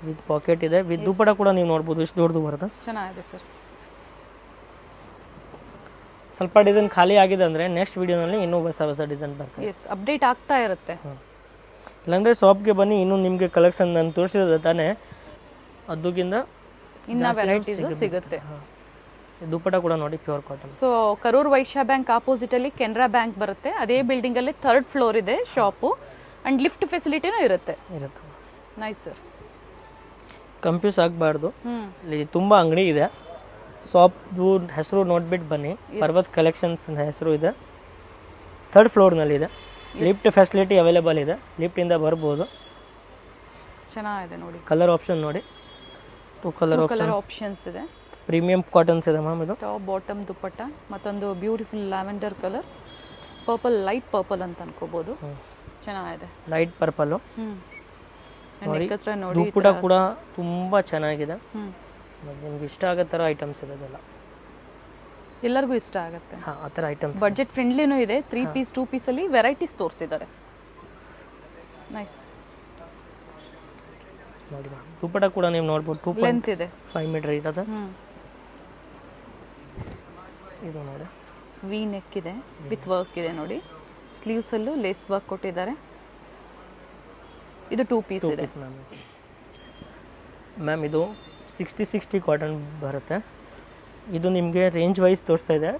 ವಿತ್ ಪಾಕೆಟ್ ಇದೆ. ವಿತ್ ದುಪ್ಪಟ ಕೂಡ ನೀವು ನೋಡಬಹುದು, ಎಷ್ಟು ದೊಡ್ಡದು ಬರುತ್ತೆ. ಚೆನ್ನಾಗಿದೆ ಸರ್. ಸ್ವಲ್ಪ ಡಿಸೈನ್ ಖಾಲಿ ಆಗಿದೆ ಅಂದ್ರೆ ನೆಕ್ಸ್ಟ್ ವಿಡಿಯೋನಲ್ಲಿ ಇನ್ನೂ ಹೊಸ ಡಿಸೈನ್ ಬರ್ತದೆ. ಎಸ್, ಅಪ್ಡೇಟ್ ಆಗ್ತಾ ಇರುತ್ತೆ. ಇಲ್ಲಾಂದ್ರೆ ಶಾಪ್ಗೆ ಬನ್ನಿ, ಇನ್ನೂ ನಿಮಗೆ ಕಲೆಕ್ಷನ್ ನಾನು ತೋರಿಸಿರೋದು ತಾನೇ, ಅದಕ್ಕಿಂತ ಇನ್ನ ವೆರೈಟೀಸ್ ಸಿಗುತ್ತೆ. ದುಪ್ಪಟ ಕೂಡ ನೋಡಿ, pure cotton. So Karur Vysya bank opposite ಅಲ್ಲಿ ಕೆನರಾ ಬ್ಯಾಂಕ್ ಬರುತ್ತೆ. ಅದೇ ಬಿಲ್ಡಿಂಗ್ ಅಲ್ಲಿ 3rd ಫ್ಲೋರ್ ಇದೆ ಶಾಪು, ಅಂಡ್ ಲಿಫ್ಟ್ ಫೆಸಿಲಿಟಿನೂ ಇರುತ್ತೆ. Nice sir. ಕನ್ಫ್ಯೂಸ್ ಆಗಬಾರ್ದು, ಇಲ್ಲಿ ತುಂಬಾ ಅಂಗಡಿ ಇದೆ. ಶಾಪ್ದು ಹೆಸರು ನೋಡ್ಬಿಟ್ಟು ಬನ್ನಿ. ಪರ್ವತ್ ಕಲೆಕ್ಷನ್ಸ್ ಹೆಸರು ಇದೆ. 3rd ಫ್ಲೋರ್ನಲ್ಲಿ ಇದೆ. ಲಿಫ್ಟ್ ಫೆಸಿಲಿಟಿ ಅವೈಲೇಬಲ್ ಇದೆ, ಲಿಫ್ಟ್ ಇಂದ ಬರ್ಬೋದು. ಚೆನ್ನಾಗಿದೆ ನೋಡಿ. ಕಲರ್ ಆಪ್ಷನ್ ನೋಡಿ, 2 ಕಲರ್ ಆಪ್ಷನ್ಸ್ ಇದೆ. ಪ್ರೀಮಿಯಂ ಕಾಟನ್ಸ್ ಇದೆ ಮ್ಯಾಮ್. ಇದು ಟಾಪ್ ಬಾಟಮ್ ದುಪ್ಪಟ್ಟ, ಮತ್ತೊಂದು beautiful lavender colour, purple, light purple ಅಂತ ಅನ್ಕೋಬಹುದು. ಚೆನ್ನಾಗಿದೆ, ಲೈಟ್ ಪರ್ಪಲ್. ನೋಡಿ ದುಪ್ಪಟ್ಟ ಕೂಡ ತುಂಬಾ ಚೆನ್ನಾಗಿದೆ. ನಿಮ್ಗೆ ಇಷ್ಟ ಆಗೋ ಥರ ಐಟಮ್ಸ್ ಇದೆ, ಅದೆಲ್ಲ ಎಲ್ಲರಿಗೂ ಇಷ್ಟ ಆಗುತ್ತೆ. ಆ ಥರ ಐಟಮ್ಸ್ ಬಡ್ಜೆಟ್ ಫ್ರೆಂಡ್ಲಿನೂ ಇದೆ. 3 ಪೀಸ್ 2 ಪೀಸ್ ಅಲ್ಲಿ ವೆರೈಟೀಸ್ ತೋರಿಸಿದ್ದಾರೆ. ನೈಸ್ ನೋಡಿ ಮ್ಯಾಮ್. ದುಪ್ಪಟ್ಟ ಕೂಡ ನೀವು ನೋಡ್ಬೋದು, 2.5 ಮೀಟರ್ ಇರುತ್ತೆ. ಇದು ನೋಡಿ, ವಿ ನೆಕ್ ಇದೆ, ವಿತ್ ವರ್ಕ್ ಇದೆ ನೋಡಿ. ಸ್ಲೀವ್ಸ್ ಅಲ್ಲೂ ಲೇಸ್ ವರ್ಕ್ ಕೊಟ್ಟಿದ್ದಾರೆ. ಇದು 2 ಪೀಸ್ ಇದೆ ಮ್ಯಾಮ್. ಇದು 60 ಕಾಟನ್ ಬರುತ್ತೆ. ಇದು ನಿಮಗೆ ರೇಂಜ್ ವೈಸ್ ತೋರಿಸ್ತಾ ಇದೆ,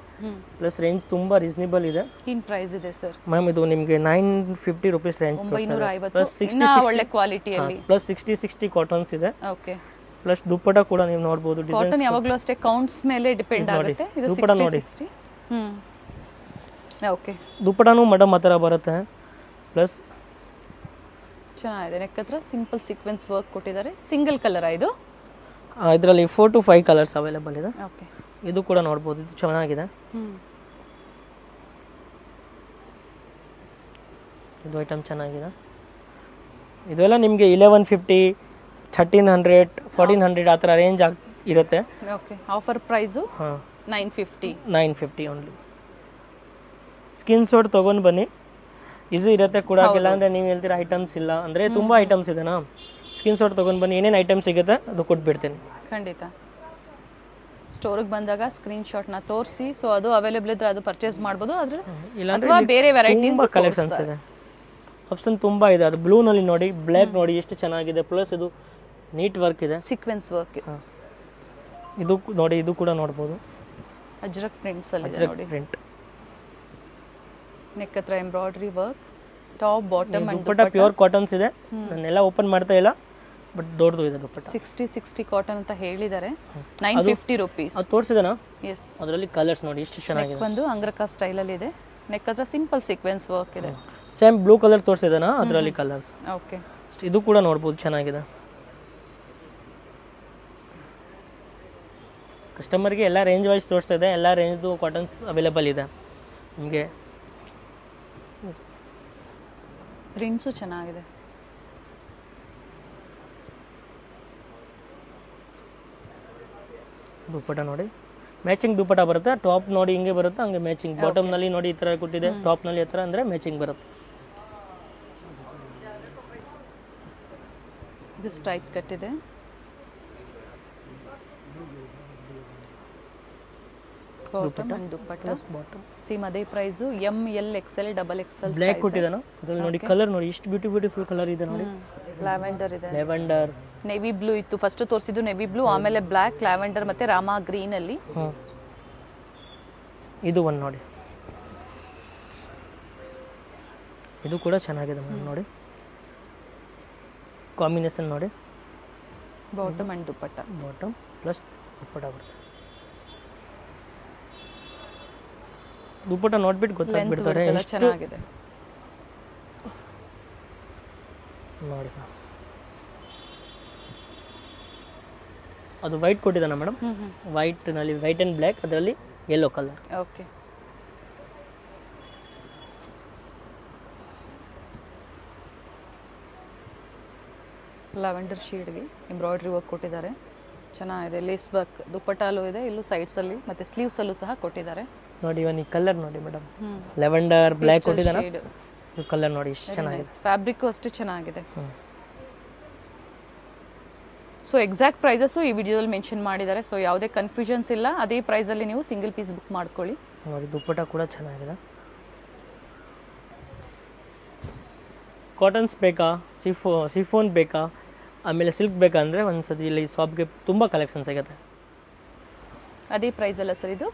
ಪ್ಲಸ್ ರೇಂಜ್ ತುಂಬಾ ರೀಸನೇಬಲ್ ಇದೆ. ಏನ್ ಪ್ರೈಸ್ ಇದೆ ಸರ್? ಮ್ಯಾಮ್ ಇದು ನಿಮಗೆ 950 ರೂಪೀಸ್ ರೇಂಜ್ ತೋರಿಸ್ತಾ ಇದೆ. ಪ್ಲಸ್ 60 ಒಳ್ಳೆ ಕ್ವಾಲಿಟಿಯಲ್ಲಿ, ಪ್ಲಸ್ 60 ಕಾಟನ್ಸ್ ಇದೆ. ಓಕೆ, ಪ್ಲಸ್ ದುಪ್ಪಟ ಕೂಡ ನೀವು ನೋಡಬಹುದು. ಕಾಟನ್ ಯಾವಾಗಲೂ ಅಷ್ಟೇ ಕೌಂಟ್ಸ್ ಮೇಲೆ ಡಿಪೆಂಡ್ ಆಗುತ್ತೆ. ಇದು 60. ಓಕೆ, ದುಪ್ಪಟನೂ ಮೇಡಮ್ ಆ ಥರ ಬರುತ್ತೆ. ಪ್ಲಸ್ ಚೆನ್ನಾಗಿದೆ. ನೆಕ್ ಹತ್ರ ಸಿಂಪಲ್ ಸೀಕ್ವೆನ್ಸ್ ವರ್ಕ್ ಕೊಟ್ಟಿದ್ದಾರೆ. ಸಿಂಗಲ್ ಕಲರ್ ಇದು. ಇದರಲ್ಲಿ 4 to 5 ಕಲರ್ಸ್ ಅವೈಲೇಬಲ್ ಇದೆ. ಓಕೆ, ಇದು ಕೂಡ ನೋಡ್ಬೋದು, ಇದು ಚೆನ್ನಾಗಿದೆ. ಇದು ಐಟಮ್ ಚೆನ್ನಾಗಿದೆ. ಇದೆಲ್ಲ ನಿಮಗೆ 1150, 1300, 1400 ಆ ಥರ ರೇಂಜ್ ಇರುತ್ತೆ. Okay, offer price 950 only. Screen shot ತೊಗೊಂಡು ಬನ್ನಿ, ಈಸಿ ಇರುತ್ತೆ ಕೊಡೋಕ್ಕಿಲ್ಲ ಅಂದರೆ ನೀವು ಹೇಳ್ತೀರಾ ಐಟಮ್ಸ್ ಇಲ್ಲ ಅಂದರೆ. ತುಂಬ ಐಟಮ್ಸ್ ಇದೆನಾ, ಸ್ಕ್ರೀನ್ ಶಾಟ್ ತೊಗೊಂಡು ಬನ್ನಿ, ಏನೇನು ಐಟಮ್ಸ್ ಸಿಗುತ್ತೆ ಅದು ಕೊಟ್ಬಿಡ್ತೀನಿ. ಖಂಡಿತ ಸ್ಟೋರಿಗೆ ಬಂದಾಗ ಸ್ಕ್ರೀನ್ ಶಾಟ್ನ ತೋರಿಸಿ, ಸೊ ಅದು ಅವೈಲೇಬಲ್ ಇದ್ರೆ ಅದು ಪರ್ಚೇಸ್ ಮಾಡ್ಬೋದು. ಅದ್ರ ಅಥವಾ ಬೇರೆ ವೆರೈಟೀಸ್ ಕಲೆಕ್ಷನ್ಸ್ ಇದೆ. ಆಪ್ಷನ್ ತುಂಬ ಇದೆ. ಅದು ಬ್ಲೂನಲ್ಲಿ ನೋಡಿ, ಬ್ಲ್ಯಾಕ್ ನೋಡಿ ಎಷ್ಟು ಚೆನ್ನಾಗಿದೆ. ಪ್ಲಸ್ ಇದು ನೀಟ್ ವರ್ಕ್ ಇದೆ, ಸೀಕ್ವೆನ್ಸ್ ವರ್ಕ್, ಇದು ನೋಡಿ, ಇದು ಕೂಡ ನೋಡ್ಬೋದು ಅಜ್ರಕ್ ಪ್ರಿಂಟ್ಸ್ ಅಲ್ಲಿ ಇದೆ ನೋಡಿ. ಪ್ರಿಂಟ್, ನೆಕ್ ಹತ್ರ embroidery work, top bottom and dupatta pure cottons ಇದೆ. ನಾನೆಲ್ಲ ಓಪನ್ ಮಾಡ್ತಾ ಇಲ್ಲ, ಬಟ್ ದೊಡ್ಡದು ಇದೆ ದುಪ್ಪಟ್ಟ. 60 ಕಾಟನ್ ಅಂತ ಹೇಳಿದ್ದಾರೆ. 950 rupees. ಅದು ತೋರಿಸಿದನಾ? ಎಸ್. ಅದರಲ್ಲಿ ಕಲರ್ಸ್ ನೋಡಿ ಎಷ್ಟು ಚೆನ್ನಾಗಿದೆ. ಒಂದು ಅಂಗ್ರಕಾ ಸ್ಟೈಲ್ ಅಲ್ಲಿ ಇದೆ. ನೆಕ್ ಹತ್ರ ಸಿಂಪಲ್ ಸೀಕ್ವೆನ್ಸ್ ವರ್ಕ್ ಇದೆ. ಸೇಮ್ ಬ್ಲೂ ಕಲರ್ ತೋರಿಸಿದನಾ, ಅದರಲ್ಲಿ ಕಲರ್ಸ್. ಓಕೆ, ಇದು ಕೂಡ ನೋಡ್ಬೋದು, ಚೆನ್ನಾಗಿದೆ. ಕಸ್ಟಮರ್ಗೆ ಎಲ್ಲ ರೇಂಜ್ ವೈಸ್ ತೋರಿಸ್ತಾ ಇದೆ. ಎಲ್ಲ ರೇಂಜ್ದು ಕಾಟನ್ಸ್ ಅವೈಲೇಬಲ್ ಇದೆ ನಿಮಗೆ. ಪ್ರಿಂಟ್ಸು ಚೆನ್ನಾಗಿದೆ. ದುಪ್ಪಟ ನೋಡಿ, ಮ್ಯಾಚಿಂಗ್ ದುಪ್ಪಟ ಬರುತ್ತೆ. ಟಾಪ್ ನೋಡಿ ಹಿಂಗೆ ಬರುತ್ತೆ, ಹಂಗೆ ಮ್ಯಾಚಿಂಗ್. ಬಾಟಮ್ನಲ್ಲಿ ನೋಡಿ ಈ ಥರ ಕೊಟ್ಟಿದೆ, ಟಾಪ್ನಲ್ಲಿ ಈ ಥರ ಅಂದರೆ ಮ್ಯಾಚಿಂಗ್ ಬರುತ್ತೆ. ಇದು ಸ್ಟ್ರೈಟ್ ಕಟ್ ಇದೆ. ಬಾಟಮ್ ಅಂಡ್ ದುಪ್ಪಟ್ಟ ಸೇಮ್ ಅದೇ price. M L XL double XL black ಕೊಟ್ಟಿದ್ದಾನ, ಅದ್ರಲ್ಲಿ ನೋಡಿ ಕಲರ್ ನೋಡಿ ಎಷ್ಟು ಬ್ಯೂಟಿಫುಲ್ ಕಲರ್ ಇದೆ ನೋಡಿ. ಲ್ಯಾವೆಂಡರ್ ಇದೆ, ಲ್ಯಾವೆಂಡರ್, ನೇವಿ ಬ್ಲೂ ಇತ್ತು ಫಸ್ಟ್ ತೋರಿಸಿದ್ದು, ನೇವಿ ಬ್ಲೂ, ಆಮೇಲೆ ಬ್ಲ್ಯಾಕ್, ಲ್ಯಾವೆಂಡರ್ ಮತ್ತೆ ರಾಮಾ ಗ್ರೀನ್ ಅಲ್ಲಿ. ಇದು ಒಂದು ನೋಡಿ, ಇದು ಕೂಡ ಚೆನ್ನಾಗಿದೆ ನೋಡಿ. ಕಾಂಬಿನೇಷನ್ ನೋಡಿ, bottom and dupatta, bottom plus dupatta ಬರುತ್ತೆ. ದುಪ್ಪಟ್ಟ ನೋಡ್ಬಿಟ್ಟು ಗೊತ್ತಾಗ್ಬಿಡ್ತಾರೆ ಚೆನ್ನಾಗಿದೆ ನೋಡಿ. ಅದು ವೈಟ್ ಕೊಟ್ಟಿದ್ದಾನ ಮೇಡಮ್, ವೈಟ್ ನಲ್ಲಿ ವೈಟ್ ಅಂಡ್ ಬ್ಲ್ಯಾಕ್, ಅದರಲ್ಲಿ ಯೆಲ್ಲೋ ಕಲರ್. ಓಕೆ, ಲ್ಯಾವೆಂಡರ್ ಶೇಡ್ಗೆ ಎಂಬ್ರಾಯ್ಡ್ರಿ ವರ್ಕ್ ಕೊಟ್ಟಿದ್ದಾರೆ, ಚೆನ್ನಾಗಿದೆ. ಲೇಸ್ ವರ್ಕ್ ದುಪ್ಪಟ್ಟಲ್ಲೂ ಇದೆ, ಇಲ್ಲೂ ಸೈಡ್ಸ್ ಅಲ್ಲಿ ಮತ್ತೆ ಸ್ಲೀವ್ಸ್ ಅಲ್ಲೂ ಸಹ ಕೊಟ್ಟಿದ್ದಾರೆ ನೋಡಿ. ಇವನ್ ಈ ಕಲರ್ ನೋಡಿ ಮೇಡಮ್, ಲ್ಯಾವೆಂಡರ್ ಬ್ಲ್ಯಾಕ್ ಕೊಟ್ಟಿದ್ದಾನ. ಇದು ಕಲರ್ ನೋಡಿ ಎಷ್ಟು ಚೆನ್ನಾಗಿದೆ. ಫ್ಯಾಬ್ರಿಕ್ ಅಷ್ಟೇ ಚೆನ್ನಾಗಿದೆ. ಸೊ ಎಕ್ಸಾಕ್ಟ್ ಪ್ರೈಸಸ್ ಈ ವಿಡಿಯೋದಲ್ಲಿ ಮೆನ್ಷನ್ ಮಾಡಿದ್ದಾರೆ. ಸೊ ಯಾವುದೇ ಕನ್ಫ್ಯೂಷನ್ಸ್ ಇಲ್ಲ, ಅದೇ ಪ್ರೈಸ್ ಅಲ್ಲಿ ನೀವು ಸಿಂಗಲ್ ಪೀಸ್ ಬುಕ್ ಮಾಡ್ಕೊಳ್ಳಿ. ನೋಡಿ ದುಪ್ಪಟ್ಟ ಕೂಡ ಚೆನ್ನಾಗಿದೆ. ಕಾಟನ್ಸ್ ಬೇಕಾ, ಸಿಫೋನ್ ಬೇಕಾ, ಆಮೇಲೆ ಸಿಲ್ಕ್ ಬೇಕಾ ಅಂದರೆ ಒಂದ್ಸತಿ ಇಲ್ಲಿ ಶಾಪ್ಗೆ ತುಂಬ ಕಲೆಕ್ಷನ್ ಸಿಗುತ್ತೆ. ಅದೇ ಪ್ರೈಸ್ ಅಲ್ಲ ಸರ್ ಇದು?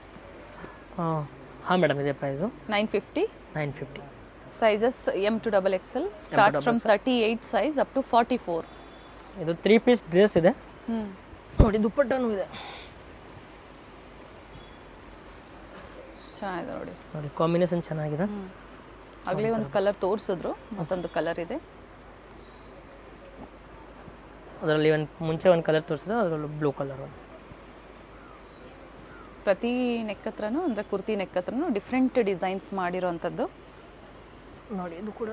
ಹಾಂ ಮೇಡಮ್, ಇದೇ price 950. Sizes M to double XL, starts from 38 size up to 44. ಇದು 3 ಪೀಸ್ ಡ್ರೆಸ್ ಇದೆ ನೋಡಿ. ದುಪ್ಪಟ್ಟನೂ ಇದೆ ಚೆನ್ನಾಗಿದೆ ನೋಡಿ. ನೋಡಿ ಕಾಂಬಿನೇಷನ್ ಚೆನ್ನಾಗಿದೆ. ಆಗಲೇ ಒಂದು ಕಲರ್ ತೋರಿಸಿದ್ರು, ಮತ್ತೊಂದು ಕಲರ್ ಇದೆ. ಅದರಲ್ಲಿ ಮುಂಚೆ ಒಂದು ಕಲರ್ ತೋರಿಸಿದ್ರು, ಅದರಲ್ಲಿ ಬ್ಲೂ ಕಲರ್. ಪ್ರತಿ ನೆಕ್ ಹತ್ರನೂ ಅಂದರೆ ಕುರ್ತಿ ನೆಕ್ ಹತ್ರನೂ ಡಿಫ್ರೆಂಟ್ ಡಿಸೈನ್ಸ್ ಮಾಡಿರೋವಂಥದ್ದು ನೋಡಿ. ಇದು ಕೂಡ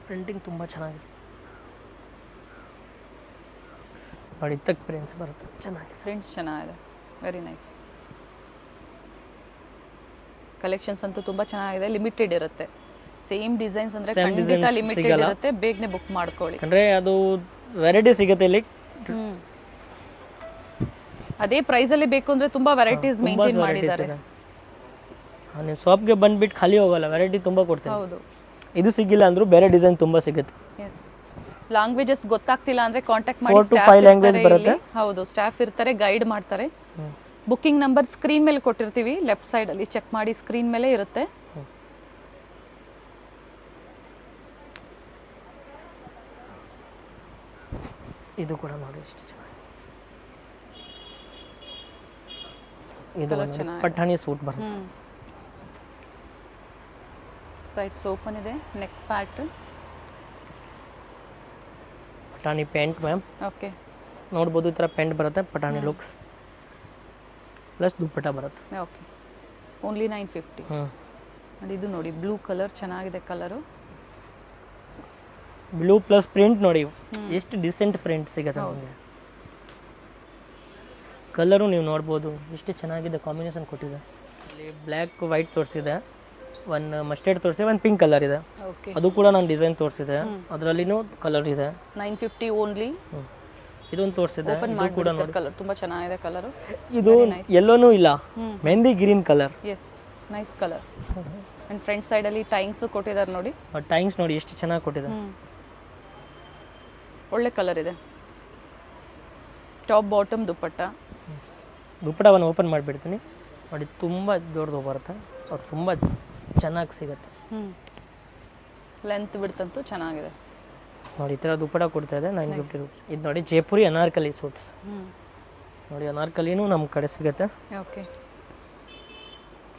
ಪ್ರಿಂಟಿಂಗ್ ತುಂಬ ಚೆನ್ನಾಗಿದೆ ನೋಡಿ. ತಕ್ ಪ್ರಿಂಟ್ಸ್ ಬರುತ್ತೆ, ಚೆನ್ನಾಗಿದೆ. ಪ್ರಿಂಟ್ಸ್ ಚೆನ್ನಾಗಿದೆ, ವೆರಿ ನೈಸ್. ಕಲೆಕ್ಷನ್ಸ್ ಅಂತೂ ತುಂಬ ಚೆನ್ನಾಗಿದೆ. ಲಿಮಿಟೆಡ್ ಇರುತ್ತೆ, ಸೇಮ್ ಡಿಸೈನ್ಸ್ ಅಂದರೆ ಖಂಡಿತ ಲಿಮಿಟೆಡ್ ಇರುತ್ತೆ. ಬೇಗನೆ ಬುಕ್ ಮಾಡ್ಕೊಳ್ಳಿ, ಅಂದರೆ ಅದು ವೆರೈಟಿ ಸಿಗುತ್ತೆ ಇಲ್ಲಿ. ಅದೇ ಪ್ರೈಸ್ ಅಲ್ಲಿ ಬೇಕು ಅಂದ್ರೆ ತುಂಬಾ ವೆರೈಟೀಸ್ ಮೇಂಟೈನ್ ಮಾಡಿದ್ದಾರೆ. ನೀವು ಶಾಪ್ಗೆ ಬಂದ್ಬಿಟ್ಟು ಖಾಲಿ ಹೋಗಲ್ಲ, ವೆರೈಟಿ ತುಂಬ ಕೊಡ್ತೀನಿ. ಹೌದು, ಇದು ಸಿಗಿಲ್ಲ ಅಂದ್ರೂ ಬೇರೆ ಡಿಸೈನ್ ತುಂಬ ಸಿಗುತ್ತೆ. ಎಸ್, ಲ್ಯಾಂಗ್ವೇಜಸ್ ಗೊತ್ತಾಗ್ತಿಲ್ಲ ಅಂದ್ರೆ ಕಾಂಟ್ಯಾಕ್ಟ್ ಮಾಡಿ. 4 to 5 ಲ್ಯಾಂಗ್ವೇಜ್ ಬರುತ್ತೆ. ಹೌದು, ಸ್ಟಾಫ್ ಇರ್ತಾರೆ, ಗೈಡ್ ಮಾಡ್ತಾರೆ. ಬುಕಿಂಗ್ ನಂಬರ್ ಸ್ಕ್ರೀನ್ ಮೇಲೆ ಕೊಟ್ಟಿರ್ತೀವಿ, ಲೆಫ್ಟ್ ಸೈಡ್ ಅಲ್ಲಿ ಚೆಕ್ ಮಾಡಿ, ಸ್ಕ್ರೀನ್ ಮೇಲೆ ಇರುತ್ತೆ. ಇದು ಕೂಡ ನೋಡಿ ಎಷ್ಟು ಚೆನ್ನಾಗಿದೆ. ಇದು ಪಠಾಣಿ ಸೂಟ್ ಬರುತ್ತೆ. ಸೈಡ್ಸ್ ಓಪನ್ ಇದೆ, ನೆಕ್ ಪ್ಯಾಟ್, ಪಠಾಣಿ ಪ್ಯಾಂಟ್ ಮ್ಯಾಮ್. ಓಕೆ, ನೋಡ್ಬೋದು ಈ ಥರ ಪ್ಯಾಂಟ್ ಬರುತ್ತೆ, ಪಠಾಣಿ ಲುಕ್ಸ್ ಪ್ಲಸ್ ದುಪ್ಪಟ್ಟ ಬರುತ್ತೆ. Okay, only 950. ಇದು ನೋಡಿ ಬ್ಲೂ ಕಲರ್, ಚೆನ್ನಾಗಿದೆ ಕಲರು. ಬ್ಲೂ ಪ್ಲಸ್ ಪ್ರಿಂಟ್ ನೋಡಿ, ಎಷ್ಟು ಡಿಸೆಂಟ್ ಪ್ರಿಂಟ್ ಸಿಗುತ್ತೆ ನಮಗೆ. ಕಲರು ನೀವು ನೋಡ್ಬೋದು ಎಷ್ಟು ಚೆನ್ನಾಗಿದೆ, ಕಾಂಬಿನೇಷನ್ ಕೊಟ್ಟಿದೆ. ಇಲ್ಲಿ ಬ್ಲ್ಯಾಕ್ ವೈಟ್ ತೋರಿಸಿದೆ, ಒಂದು ಮಸ್ಟರ್ಡ್ ತೋರಿಸಿದೆ, ಒಂದು ಪಿಂಕ್ ಕಲರ್ ಇದೆ. ಅದು ಕೂಡ ನಾನು ಡಿಸೈನ್ ತೋರಿಸಿದೆ, ಅದರಲ್ಲಿನೂ ಕಲರ್ ಇದೆ. 950 ಓನ್ಲಿ. ಇದೊಂದು ತೋರಿಸಿದೆ, ಇದು ಕೂಡ ನೋಡಿ ಕಲರ್ ತುಂಬಾ ಚೆನ್ನಾಗಿದೆ. ಕಲರ್ ಇದು ಎಲ್ಲೋನೂ ಇಲ್ಲ, mehendi green colour. Yes, nice colour. And front side ಅಲ್ಲಿ ಟೈಂಗ್ಸ್ ಕೊಟ್ಟಿದ್ದಾರೆ ನೋಡಿ. ಟೈಂಗ್ಸ್ ನೋಡಿ ಎಷ್ಟು ಚೆನ್ನಾಗಿ ಕೊಟ್ಟಿದ್ದಾರೆ. ಒಳ್ಳೆ ಕಲರ್ ಇದೆ. ಟಾಪ್ ಬಾಟಮ್ ದುಪ್ಪಟ್ಟವನ್ನು ಓಪನ್ ಮಾಡಿಬಿಡ್ತೀನಿ ನೋಡಿ. ತುಂಬ ದೊಡ್ಡದು ಬರುತ್ತೆ, ಅವ್ರು ತುಂಬ ಚೆನ್ನಾಗಿ ಸಿಗುತ್ತೆ. ಲೆಂತ್ ಬಿಡ್ತಂತೂ ಚೆನ್ನಾಗಿದೆ ನೋಡಿ. ಈ ಥರ ದುಪ್ಪಟ್ಟ ಕೊಡ್ತಾ ಇದೆ 950 ರೂಪೀಸ್. ಇದು ನೋಡಿ ಜೈಪುರಿ ಅನಾರ್ಕಲಿ ಸೂಟ್ಸ್ ನೋಡಿ. ಅನಾರ್ಕಲಿನೂ ನಮ್ಮ ಕಡೆ ಸಿಗುತ್ತೆ. ಓಕೆ,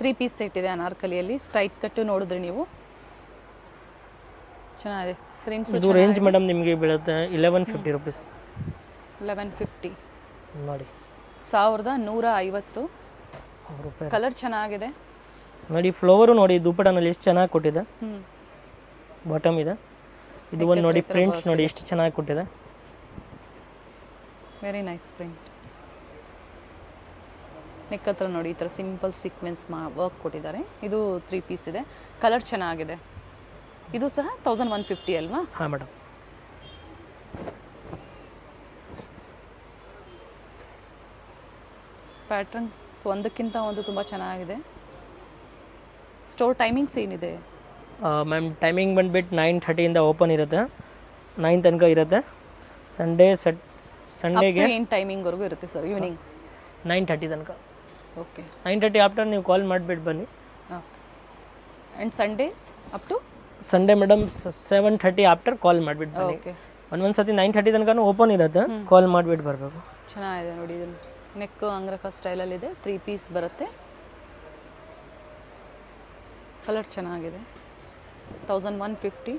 3 ಪೀಸ್ ಸೆಟ್ ಇದೆ ಅನಾರ್ಕಲಿಯಲ್ಲಿ. ಸ್ಟ್ರೈಟ್ ಕಟ್ ನೋಡಿದ್ರಿ ನೀವು, ಚೆನ್ನಾಗಿದೆ. ಪ್ರಿಂಟ್ಸ್ ಇದು ರೇಂಜ್ ಮೇಡಮ್ ನಿಮಗೆ ಬೀಳುತ್ತೆ 1150 ರೂಪೀಸ್. 1150 ನೋಡಿ, 1150 ರೂಪಾಯಿ. ಕಲರ್ ಚೆನ್ನಾಗಿದೆ ನೋಡಿ. ಫ್ಲವರು ನೋಡಿ ದುಪ್ಪಟ್ಟನಲ್ಲಿ ಎಷ್ಟು ಚೆನ್ನಾಗಿ ಕೊಟ್ಟಿದೆ. ಬಾಟಮ್ ಇದೆ. ಇದು ಒಂದು ನೋಡಿ ಪ್ರಿಂಟ್ಸ್ ನೋಡಿ ಎಷ್ಟು ಚೆನ್ನಾಗಿ ಕೊಟ್ಟಿದೆ. Very nice print. ನೆಕ್ ಹತ್ರ ನೋಡಿ ಈ ಥರ ಸಿಂಪಲ್ ಸೀಕ್ವೆನ್ಸ್ ವರ್ಕ್ ಕೊಟ್ಟಿದ್ದಾರೆ. ಇದು 3 ಪೀಸ್ ಇದೆ. ಕಲರ್ ಚೆನ್ನಾಗಿದೆ. ಇದು ಸಹ 1150 ಅಲ್ವಾ? ಹಾಂ ಮೇಡಮ್. ಪ್ಯಾಟ್ರನ್ಸ್ ಒಂದಕ್ಕಿಂತ ಒಂದು ತುಂಬ ಚೆನ್ನಾಗಿದೆ. ಸ್ಟೋರ್ ಟೈಮಿಂಗ್ಸ್ ಏನಿದೆ ಮ್ಯಾಮ್? ಟೈಮಿಂಗ್ ಬಂದ್ಬಿಟ್ಟು 9:30 ಓಪನ್ ಇರುತ್ತೆ, 9 ತನಕ ಇರುತ್ತೆ. ಸಂಡೇಗೆ ಏನು ಟೈಮಿಂಗ್ವರೆಗೂ ಇರುತ್ತೆ ಸರ್? ಈವ್ನಿಂಗ್ 9:30 ತನಕ. ಓಕೆ, 9:30 ಆಫ್ಟರ್ ನೀವು ಕಾಲ್ ಮಾಡಿಬಿಟ್ಟು ಬನ್ನಿ. And Sundays up to Sunday madam 7:30 after call ಮಾಡಿಬಿಟ್ಟು ಬನ್ನಿ. ಓಕೆ, ಒಂದೊಂದ್ಸತಿ 9:30 ತನಕ ಓಪನ್ ಇರುತ್ತೆ, ಕಾಲ್ ಮಾಡಿಬಿಟ್ಟು ಬರಬೇಕು. ಚೆನ್ನಾಗಿದೆ ನೋಡಿ. ಇದನ್ನು ನೆಕ್ ಅಂಗ್ರಕ ಸ್ಟೈಲಲ್ಲಿದೆ. 3 ಪೀಸ್ ಬರುತ್ತೆ. ಕಲರ್ ಚೆನ್ನಾಗಿದೆ. 1150,